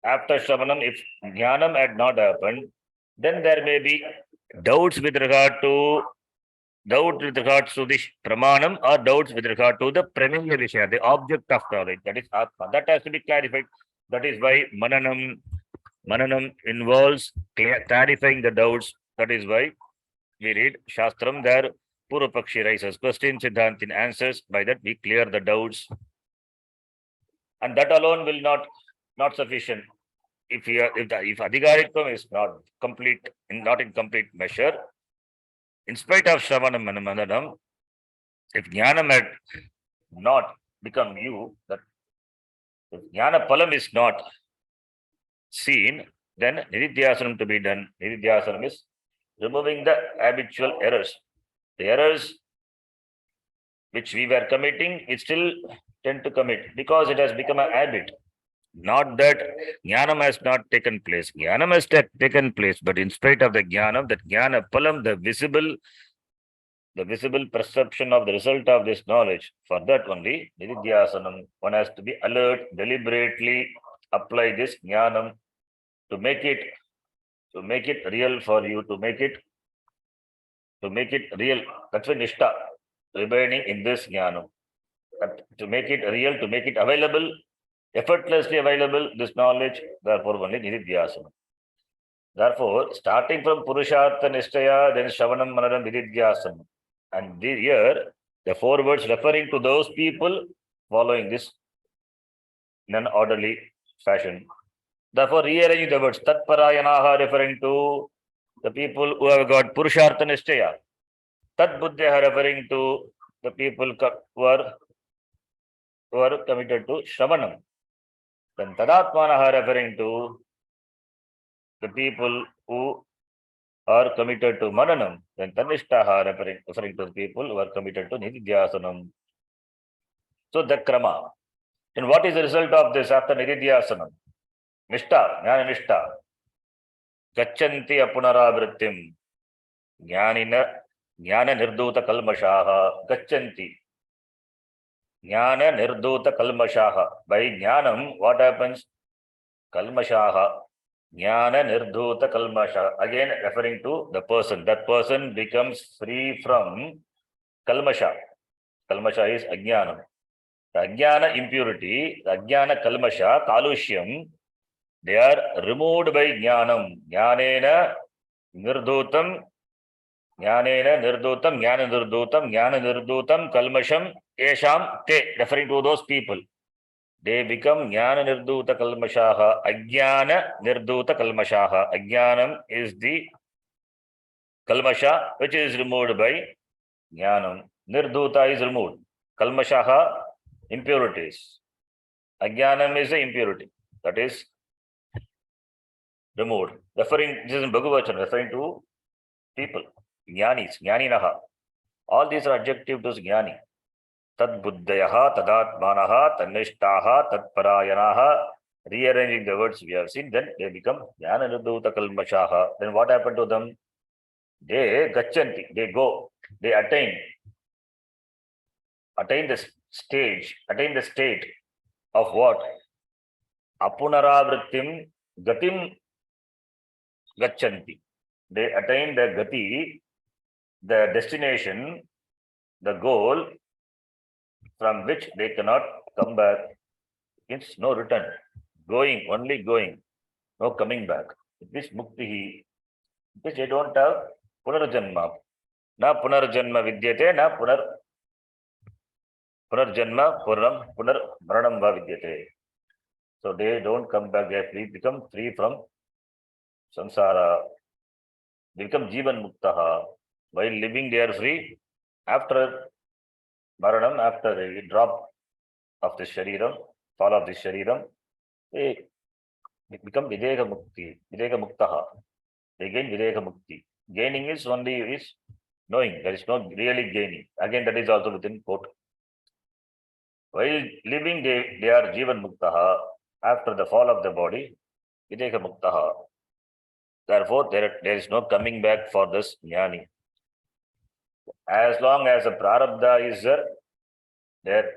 After Shravanam, if Jnanam had not happened, then there may be doubts with regards to the Pramanam, or doubts with regard to the Pramenya Vishaya, the object of knowledge, that is Atma. That has to be clarified. That is why Mananam involves clarifying the doubts. That is why we read Shastram there. Purva Pakshi raises questions, Siddhantin answers. By that we clear the doubts. And that alone will not sufficient. If Adhikarikam is not in complete measure, in spite of Shravanam and Mananam, if Jnanam had not become you, that if Jnana Palam is not seen, then Nididhyasanam to be done. Nididhyasanam is removing the habitual errors. The errors which we were committing, we still tend to commit because it has become a habit. Not that Jnanam has not taken place. Jnanam has taken place, but in spite of the Jnanam, that Jnana Palam, the visible perception of the result of this knowledge, for that only Nididhyasanam, one has to be alert, deliberately apply this Jnanam to make it real for you, to make it real. That's why Nishta, remaining in this Jnanam. To make it real, to make it available, effortlessly available, this knowledge, therefore only Nididhyasanam. Therefore, starting from Purushartha Nishtaya, then Shravanam Mananam Vididhyasanam. And here, the 4 words referring to those people following this in an orderly fashion. Therefore, rearranging the words, Tatparayanaha referring to the people who have got Purushartha Nishtaya. Tat Buddhyaha referring to the people who are committed to Shravanam. Then Tadatmanaha referring to the people who are committed to Mananam. Then Tanishtaha referring to the people who are committed to Nididhyasanam. So the Krama. And what is the result of this after Nididhyasanam? Nishta, Jnana Nishta. Gachanti apunarabrittim. Jnana nirduta kalmashaha. Gachanti. Jnana nirduta kalmashaha. By Jnanam, what happens? Kalmashaha. Jnana nirdhuta kalmasha. Again referring to the person. That person becomes free from kalmasha. Kalmasha is ajnanam. The ajnana impurity, the ajnana kalmasha, kalushyam, they are removed by jnanam. Jnanena nirdhutam, jnanena nirdhutam, jnana nirdhutam, jnana nirdhutam, kalmasham, esham te, referring to those people. They become jnana nirdhuta kalmashaha, ajnana nirdhuta kalmashaha. Ajnanam is the kalmasha which is removed by jnanam. Nirdhuta is removed. Kalmashaha, impurities. Ajnanam is the impurity that is removed. Referring, this is in Bhagavad, referring to people, jnanis, jnaninaha. All these are adjective to jnani. Tad buddhayaha, tadatmanaha, tanishtaha, tatparayanaha. Rearranging the words we have seen, then they become jnana nirdhuta kalmashaha. Then what happened to them? They gachanti, they go, they attain the state of what? Apunaravrittim gatim gachanti. They attain the gati, the destination, the goal from which they cannot come back. It's no return. Going, only going, no coming back. This mukti, which they don't have punarjanma. Na punarjanma vidyate, na punarjanma punar maranam va vidyate. So they don't come back, they become free from samsara. They become jivan muktaha. While living, they are free. After maranam, after the drop of the shariram, fall of the shariram, they become videka muktaha. They gain videka mukti. Gaining is only knowing. There is no really gaining. Again, that is also within quote. While living, they are jivan muktaha. After the fall of the body, videka muktaha. Therefore, there is no coming back for this jnani. As long as the prarabdha is there,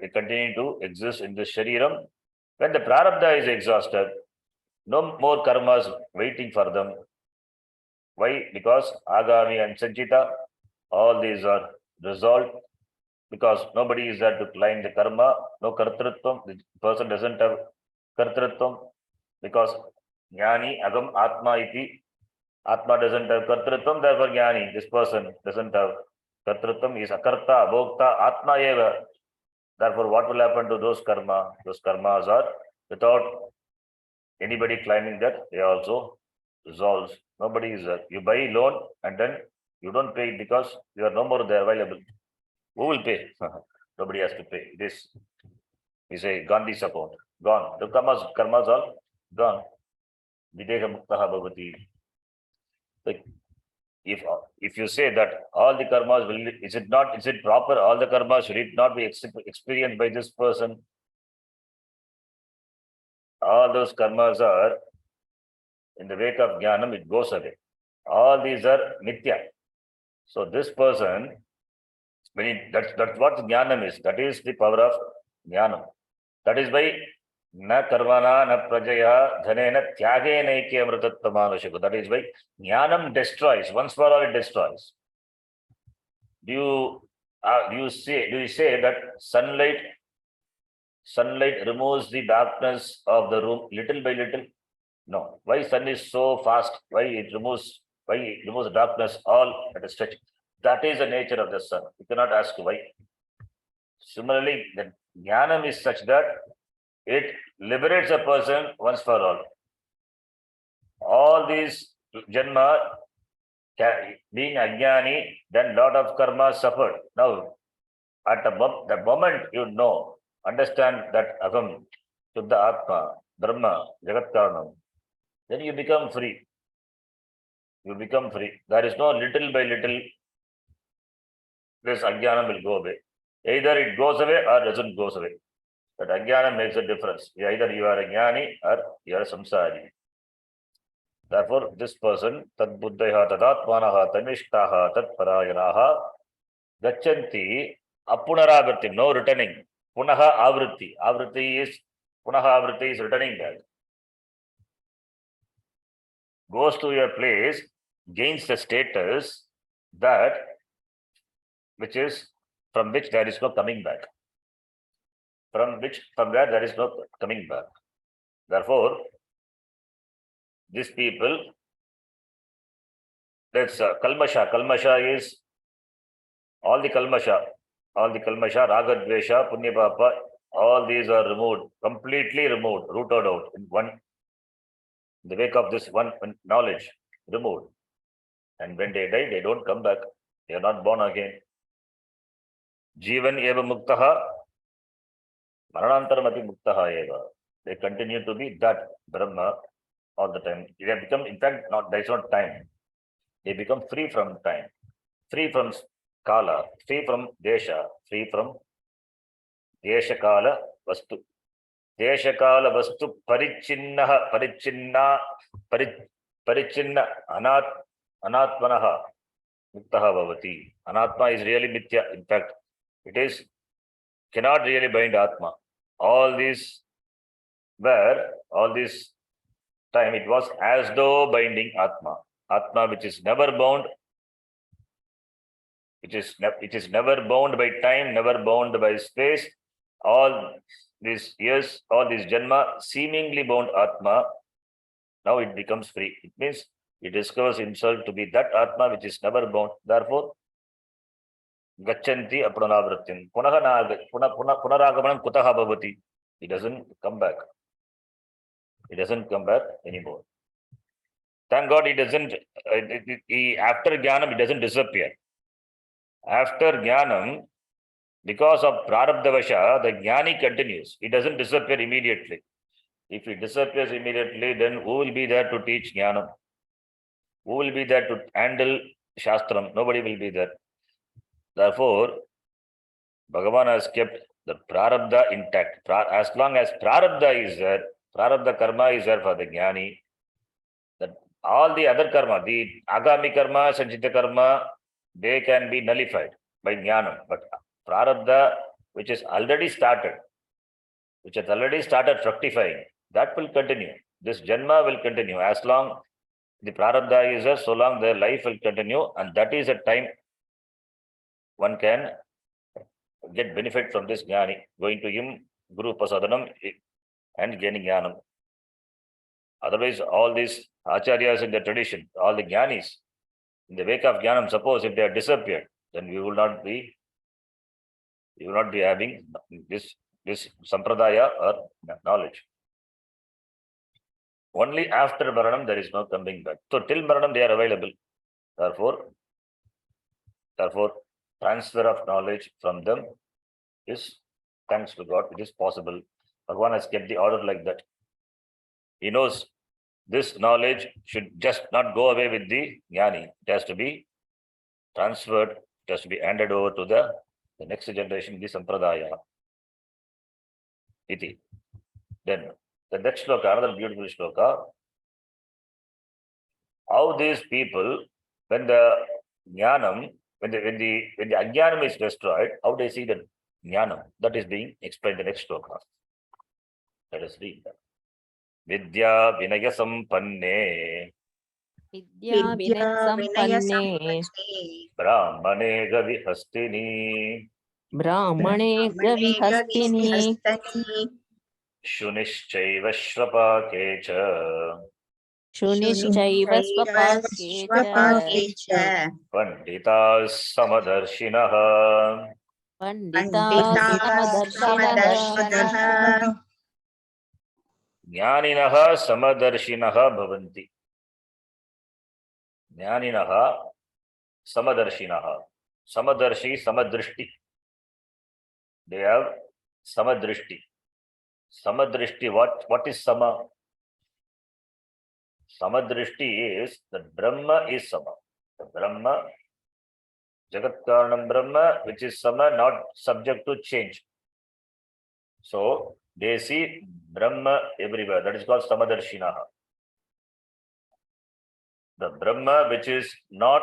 they continue to exist in the shariram. When the prarabdha is exhausted, no more karmas waiting for them. Why? Because agami and sanchita, all these are resolved. Because nobody is there to climb the karma, no kartrutvam, the person doesn't have kartrutvam. Because jnani, agam, atma iti, atma doesn't have kartrutvam, therefore jnani, this person doesn't have kartrutvam, is akarta, bhokta, atma eva. Therefore, what will happen to those karma? Those karmas are without anybody claiming that, they also resolves. Nobody is there. You buy loan and then you don't pay it because you are no more there available. Who will pay? Nobody has to pay. This is a Gandhi's account. Gone. The karmas are gone. Videka muktaha bhavati. If you say that all the karmas will, is it proper? All the karmas should it not be experienced by this person? All those karmas are in the wake of jnanam, it goes away. All these are nitya. So this person, that's what jnanam is. That is the power of jnanam. That is why na karmana na prajaya dhanena tyage naike amritattvamanushaku. That is why jnanam destroys. Once for all, it destroys. Do you say that sunlight removes the darkness of the room little by little? No. Why sun is so fast? Why it removes darkness all at a stretch? That is the nature of the sun. You cannot ask why. Similarly, the jnanam is such that it liberates a person once for all. All these janma, being ajnani, then lot of karma suffered. Now, at the moment you know, understand that Aham, Shuddha Atma, Brahma, Jagat Karanam, then you become free. You become free. There is no little by little, this ajnana will go away. Either it goes away or doesn't goes away. But ajnana makes a difference. Either you are a jnani or you are a samsari. Therefore, this person, tad buddhaya tadatmanaha tanishtaha tat parayanaha gachanti apunaragati, no returning. Punaha avritti. Punaha avritti is returning back. Goes to your place, gains the status that which is from which there is no coming back. From where there is no coming back. Therefore, these people, that's kalmasha. Kalmasha is all the kalmasha, raga, dvesha, punya papa, all these are removed, completely removed, rooted out in one, in the wake of this one knowledge, removed. And when they die, they don't come back. They are not born again. Jivan eva muktaha, maranantaram api muktaha eva. They continue to be that Brahma all the time. They have become, in fact, there is not time. They become free from time, free from kala, free from desha, free from desha kala vastu. Desha kala vastu parichinna anatmanaha muktaha bhavati. Anatma is really mithya. In fact, it is cannot really bind Atma. All this time it was as though binding Atma. Atma which is never bound, it is never bound by time, never bound by space. All these years, all this janma, seemingly bound Atma, now it becomes free. It means he discovers himself to be that Atma which is never bound. Therefore, gachanti apunavrittim. Punaragamanam kutaha bhavati. He doesn't come back. He doesn't come back anymore. Thank God he doesn't, after Jnanam, he doesn't disappear. After Jnanam, because of Prarabdhavasha, the Jnani continues. He doesn't disappear immediately. If he disappears immediately, then who will be there to teach Jnanam? Who will be there to handle Shastram? Nobody will be there. Therefore, Bhagavan has kept the Prarabdha intact. As long as Prarabdha is there, Prarabdha karma is there for the Jnani, that all the other karma, the Agami karma, Sanchita karma, they can be nullified by Jnanam. But Prarabdha, which has already started fructifying, that will continue. This Janma will continue. As long the Prarabdha is there, so long their life will continue, and that is a time one can get benefit from this Jnani, going to him, Guru Pasadanam, and gaining Jnanam. Otherwise, all these Acharyas in the tradition, all the Jnanis, in the wake of Jnanam, suppose if they have disappeared, then we will not be having this Sampradaya or knowledge. Only after Maranam, there is no coming back. So till Maranam, they are available. Therefore, transfer of knowledge from them is, thanks to God, it is possible. Bhagavan has kept the order like that. He knows this knowledge should just not go away with the Jnani. It has to be transferred, it has to be handed over to the next generation, the Sampradaya. Iti. Then the next shloka, another beautiful shloka. How these people, when the Jnanam, when the Ajnanam is destroyed, how they see the Jnanam? That is being explained in the next shloka. Let us read that. Vidya Vinaya Sampanne Vidya Vinaya Brahmane Gavihastini Brahmane Gavihastini Hastani Shunishchaiva Shrapakecha शुनिश्चैव स्वपाके च Pandita Samadarshinaha. पण्डिताः समदर्शिनः Jnaninaha Samadarshinaha Bhavanti. Jnaninaha Samadarshinaha. Samadarshi, Samadrishti. They have Samadrishti. Samadrishti, what is Sama? Samadrishti is that Brahma is Sama. The Brahma, Jagat Karanam Brahma, which is Sama, not subject to change. So they see Brahma everywhere. That is called Samadarshinaha. The Brahma which is not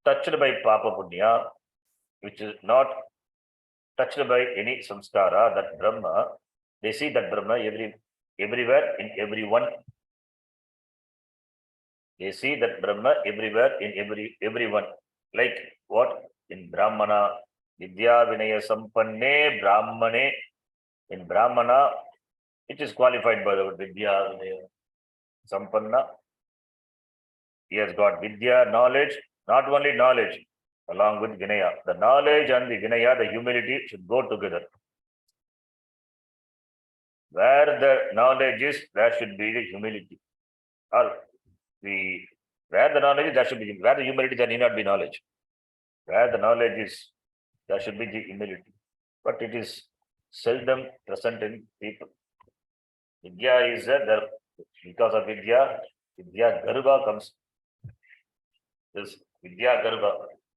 touched by Papa Punya, which is not touched by any samskara, that Brahma, they see that Brahma everywhere in everyone. They see that Brahma everywhere in everyone. Like what? In Brahmana, Vidya Vinaya Sampanne Brahmane. In Brahmana, it is qualified by the word Vidya Vinaya Sampanna. He has got Vidya, knowledge, not only knowledge, along with Vinaya. The knowledge and the Vinaya, the humility should go together. Where the knowledge is, there should be the humility. Or where the knowledge is, there should be, where the humility, there need not be knowledge. Where the knowledge is, there should be the humility. But it is seldom present in people. Vidya is there, because of Vidya Garva comes. This Vidya Garva.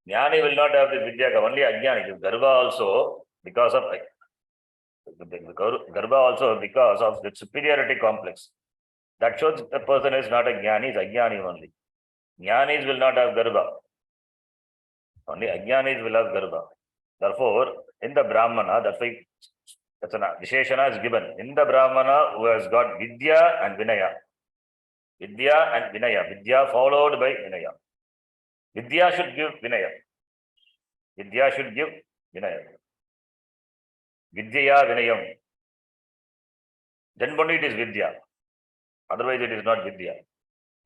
Jnani will not have the Vidya, only Ajnani. Garva also, because of Garva also because of the superiority complex. That shows the person is not a Jnani, is Ajnani only. Jnanis will not have Garva. Only Ajnanis will have Garva. Therefore, in the Brahmana, that's why Visheshana is given. In the Brahmana who has got Vidya and Vinaya. Vidya and Vinaya. Vidya followed by Vinaya. Vidya should give Vinaya. Vidya should give Vinaya. Vidyaya Vinayam. Then only it is Vidya. Otherwise it is not Vidya.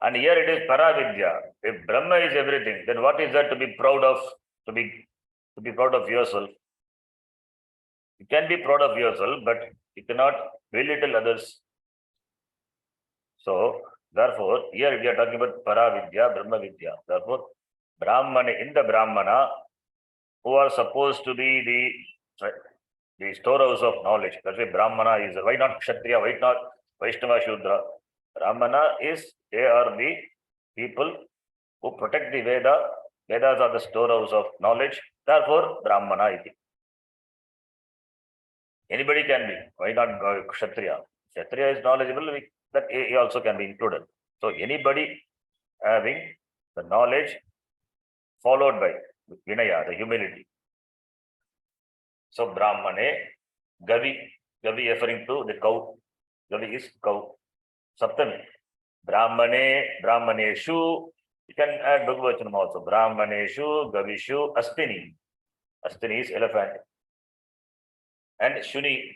And here it is Paravidya. If Brahma is everything, then what is that to be proud of? To be proud of yourself. You can be proud of yourself, but you cannot belittle others. So, therefore, here we are talking about Paravidya, Brahma Vidya. Therefore, Brahmana, in the Brahmana, who are supposed to be the storehouse of knowledge. That's why Brahmana is, why not Kshatriya, why not Vaishnava Shudra? Brahmana is, they are the people who protect the Veda. Vedas are the storehouse of knowledge. Therefore, Brahmana is. Anybody can be. Why not Kshatriya? Kshatriya is knowledgeable, that he also can be included. So anybody having the knowledge followed by Vinaya, the humility. So Brahmane, Gavi referring to the cow. Gavi is cow. Saptami. Brahmaneshu. You can add Bhagavachanam also. Brahmaneshu, Gavishu, Astini. Astini is elephant. And Shuni,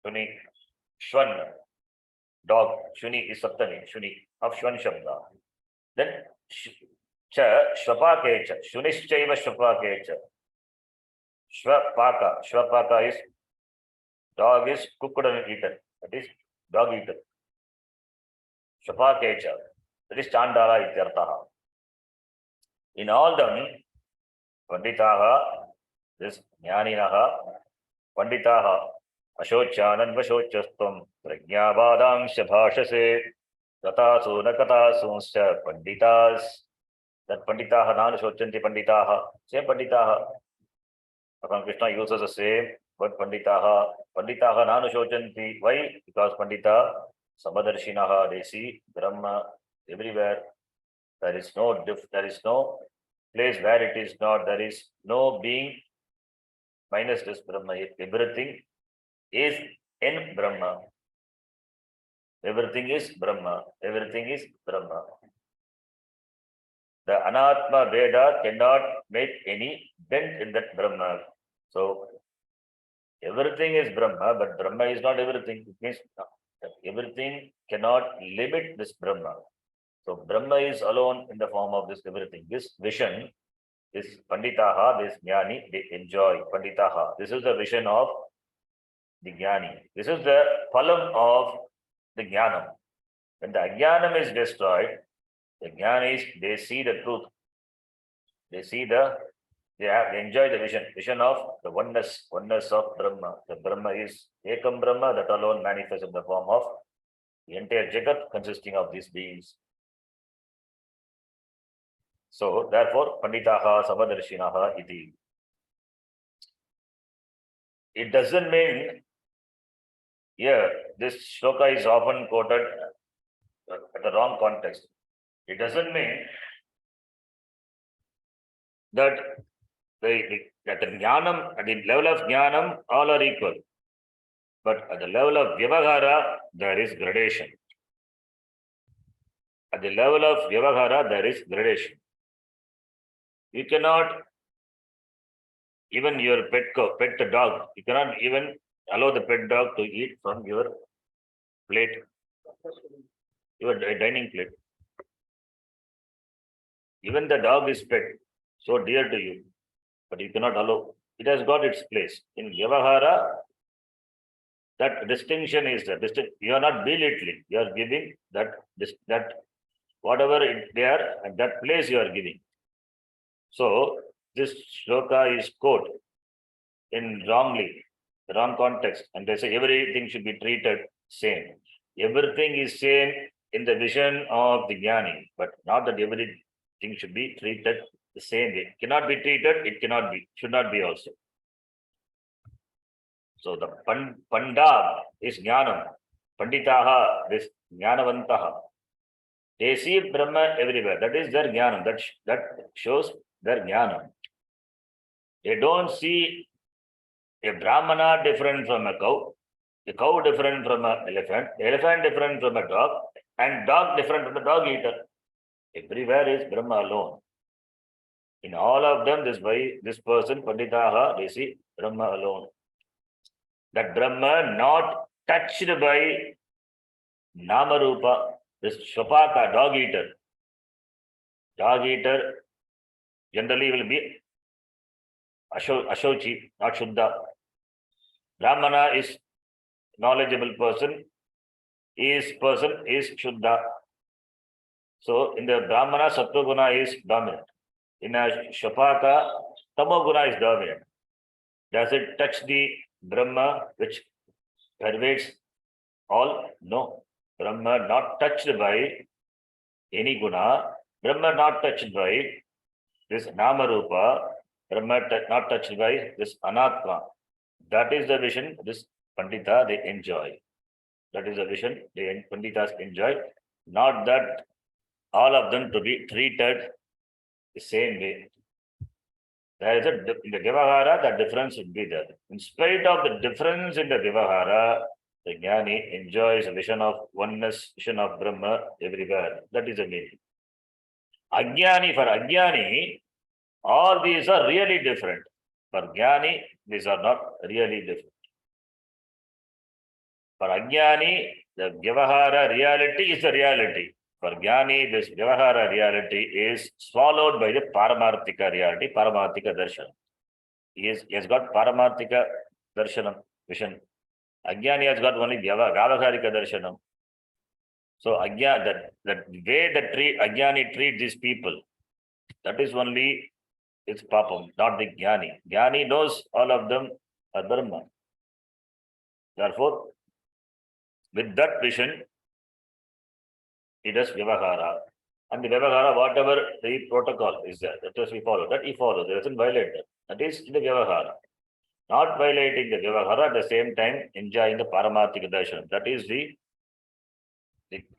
Shwan, dog. Shuni is Saptami. Shuni of Shwan Shabda. Then Shvapakecha. Shunischaiva Shvapakecha. Shvapaka is dog is cooked and eaten. That is dog eaten. Shvapakecha. That is Chandala ityartaha. In all them, Panditaha, this Jnaninaha, Panditaha, Ashochanan Vashochastam, Prajnabadam Shabhashase, Katasu Nakatasu Panditas, that Panditaha Nan Shochanti Panditaha, same Panditaha. Bhagavan Krishna uses the same word Panditaha. Panditaha Nanu Shochanti. Why? Because Pandita Samadarshinaha, they see Brahma everywhere. There is no place where it is not. There is no being minus this Brahma. Everything is in Brahma. Everything is Brahma. Everything is Brahma. The Anatma Veda cannot make any dent in that Brahma. So, everything is Brahma, but Brahma is not everything. It means that everything cannot limit this Brahma. So Brahma is alone in the form of this everything. This vision, this Panditaha, this Jnani, they enjoy Panditaha. This is the vision of the Jnani. This is the phalam of the Jnanam. When the Ajnanam is destroyed, the Jnanis, they see the truth. They see they enjoy the vision of the oneness of Brahma. The Brahma is Ekam Brahma, that alone manifests in the form of the entire Jagat consisting of these beings. So, therefore, Panditaha Samadarshinaha iti. It doesn't mean here, this shloka is often quoted at the wrong context. It doesn't mean that at the jnanam, at the level of jnanam, all are equal. But at the level of vyavahara, there is gradation. At the level of vyavahara, there is gradation. You cannot, even your pet dog, you cannot even allow the pet dog to eat from your plate, your dining plate. Even the dog is pet, so dear to you, but you cannot allow. It has got its place. In vyavahara, that distinction is there. You are not belittling. You are giving that whatever they are, at that place you are giving. So this shloka is quoted in the wrong context, and they say everything should be treated same. Everything is same in the vision of the Jnani, but not that everything should be treated the same way. It cannot be treated, it cannot be, should not be also. So the Panda is Jnanam. Panditaha, this Jnanavantaha. They see Brahma everywhere. That is their Jnanam. That shows their Jnanam. They don't see a Brahmana different from a cow different from an elephant different from a dog, and dog different from a dog eater. Everywhere is Brahma alone. In all of them, this person, Panditaha, they see Brahma alone. That Brahma not touched by Namarupa, this Shapaka, dog eater. Dog eater generally will be Ashochi, not Shuddha. Brahmana is knowledgeable person. Is Shuddha. So in the Brahmana, Sattva Guna is dominant. In a Shapaka, Tamo Guna is dominant. Does it touch the Brahma which pervades all? No. Brahma not touched by any Guna. Brahma not touched by this Namarupa. Brahma not touched by this Anatma. That is the vision this Pandita they enjoy. That is the vision Panditas enjoy. Not that all of them to be treated the same way. There is in the Vyavahara, the difference would be there. In spite of the difference in the Vyavahara, the Jnani enjoys a vision of oneness, vision of Brahma everywhere. That is the meaning. Ajnani, for Ajnani, all these are really different. For Jnani, these are not really different. For Ajnani, the Vyavahara reality is the reality. For Jnani, this Vyavahara reality is swallowed by the Paramarthika reality, Paramarthika Darshanam. He has got Paramarthika Darshanam, vision. Ajnani has got only Vyavaharika Darshanam. So that way that Ajnani treat these people, that is only its papam, not the Jnani. Jnani knows all of them are Brahma. Therefore, with that vision, he does Vyavahara. And the Vyavahara, whatever the protocol is there, that is we follow. That he follows. There isn't violated. That is in the Vyavahara. Not violating the Vyavahara, at the same time enjoying the Paramarthika Darshanam. That is the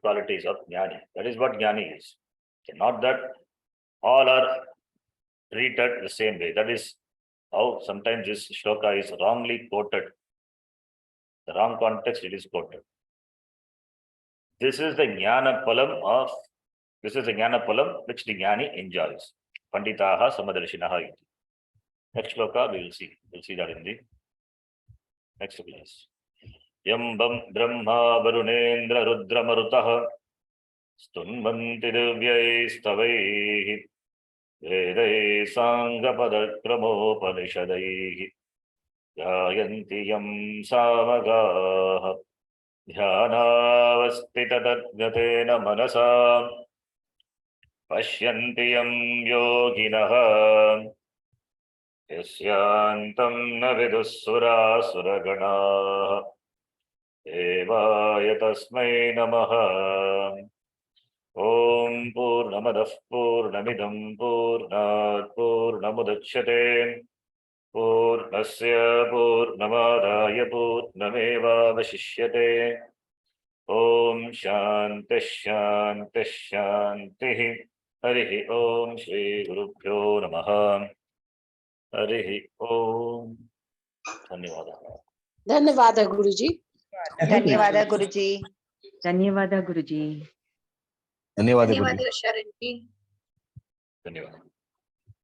qualities of Jnani. That is what Jnani is. Not that all are treated the same way. That is how sometimes this shloka is wrongly quoted. The wrong context it is quoted. This is the Jnana Palam which the Jnani enjoys. Panditaha Samadarshinaha iti. Next shloka we will see. We'll see that in the next class. Yam Brahma Varunendra Rudra Marutaha स्तुन्वन्ति दिव्यैस्तवैः वेदैः साङ्गपदक्रमोपनिषदैः गायन्ति यं सामगाः ध्यानावस्थिततद्गतेन मनसा पश्यन्ति यं योगिनः यस्यान्तं न विदुःसुरासुरगणाः देवाय तस्मै नमः। ॐ पूर्णमदः पूर्णमिदं पूर्णात् पूर्णमुदच्यते पूर्णस्य पूर्णमादाय पूर्णमेवावशिष्यते। ॐ शान्तिः शान्तिः शान्तिः। हरिः ॐ श्रीगुरुभ्यो नमः। हरिः ॐ। धन्यवादः। धन्यवाद गुरुजी। ಧನ್ಯವಾದ ಗುರುಜಿ. ಧನ್ಯವಾದ ಗುರುಜಿ. ಧನ್ಯವಾದ ಧನ್ಯವಾದ ಶರಣ್ ಜಿ. धन्यवाद।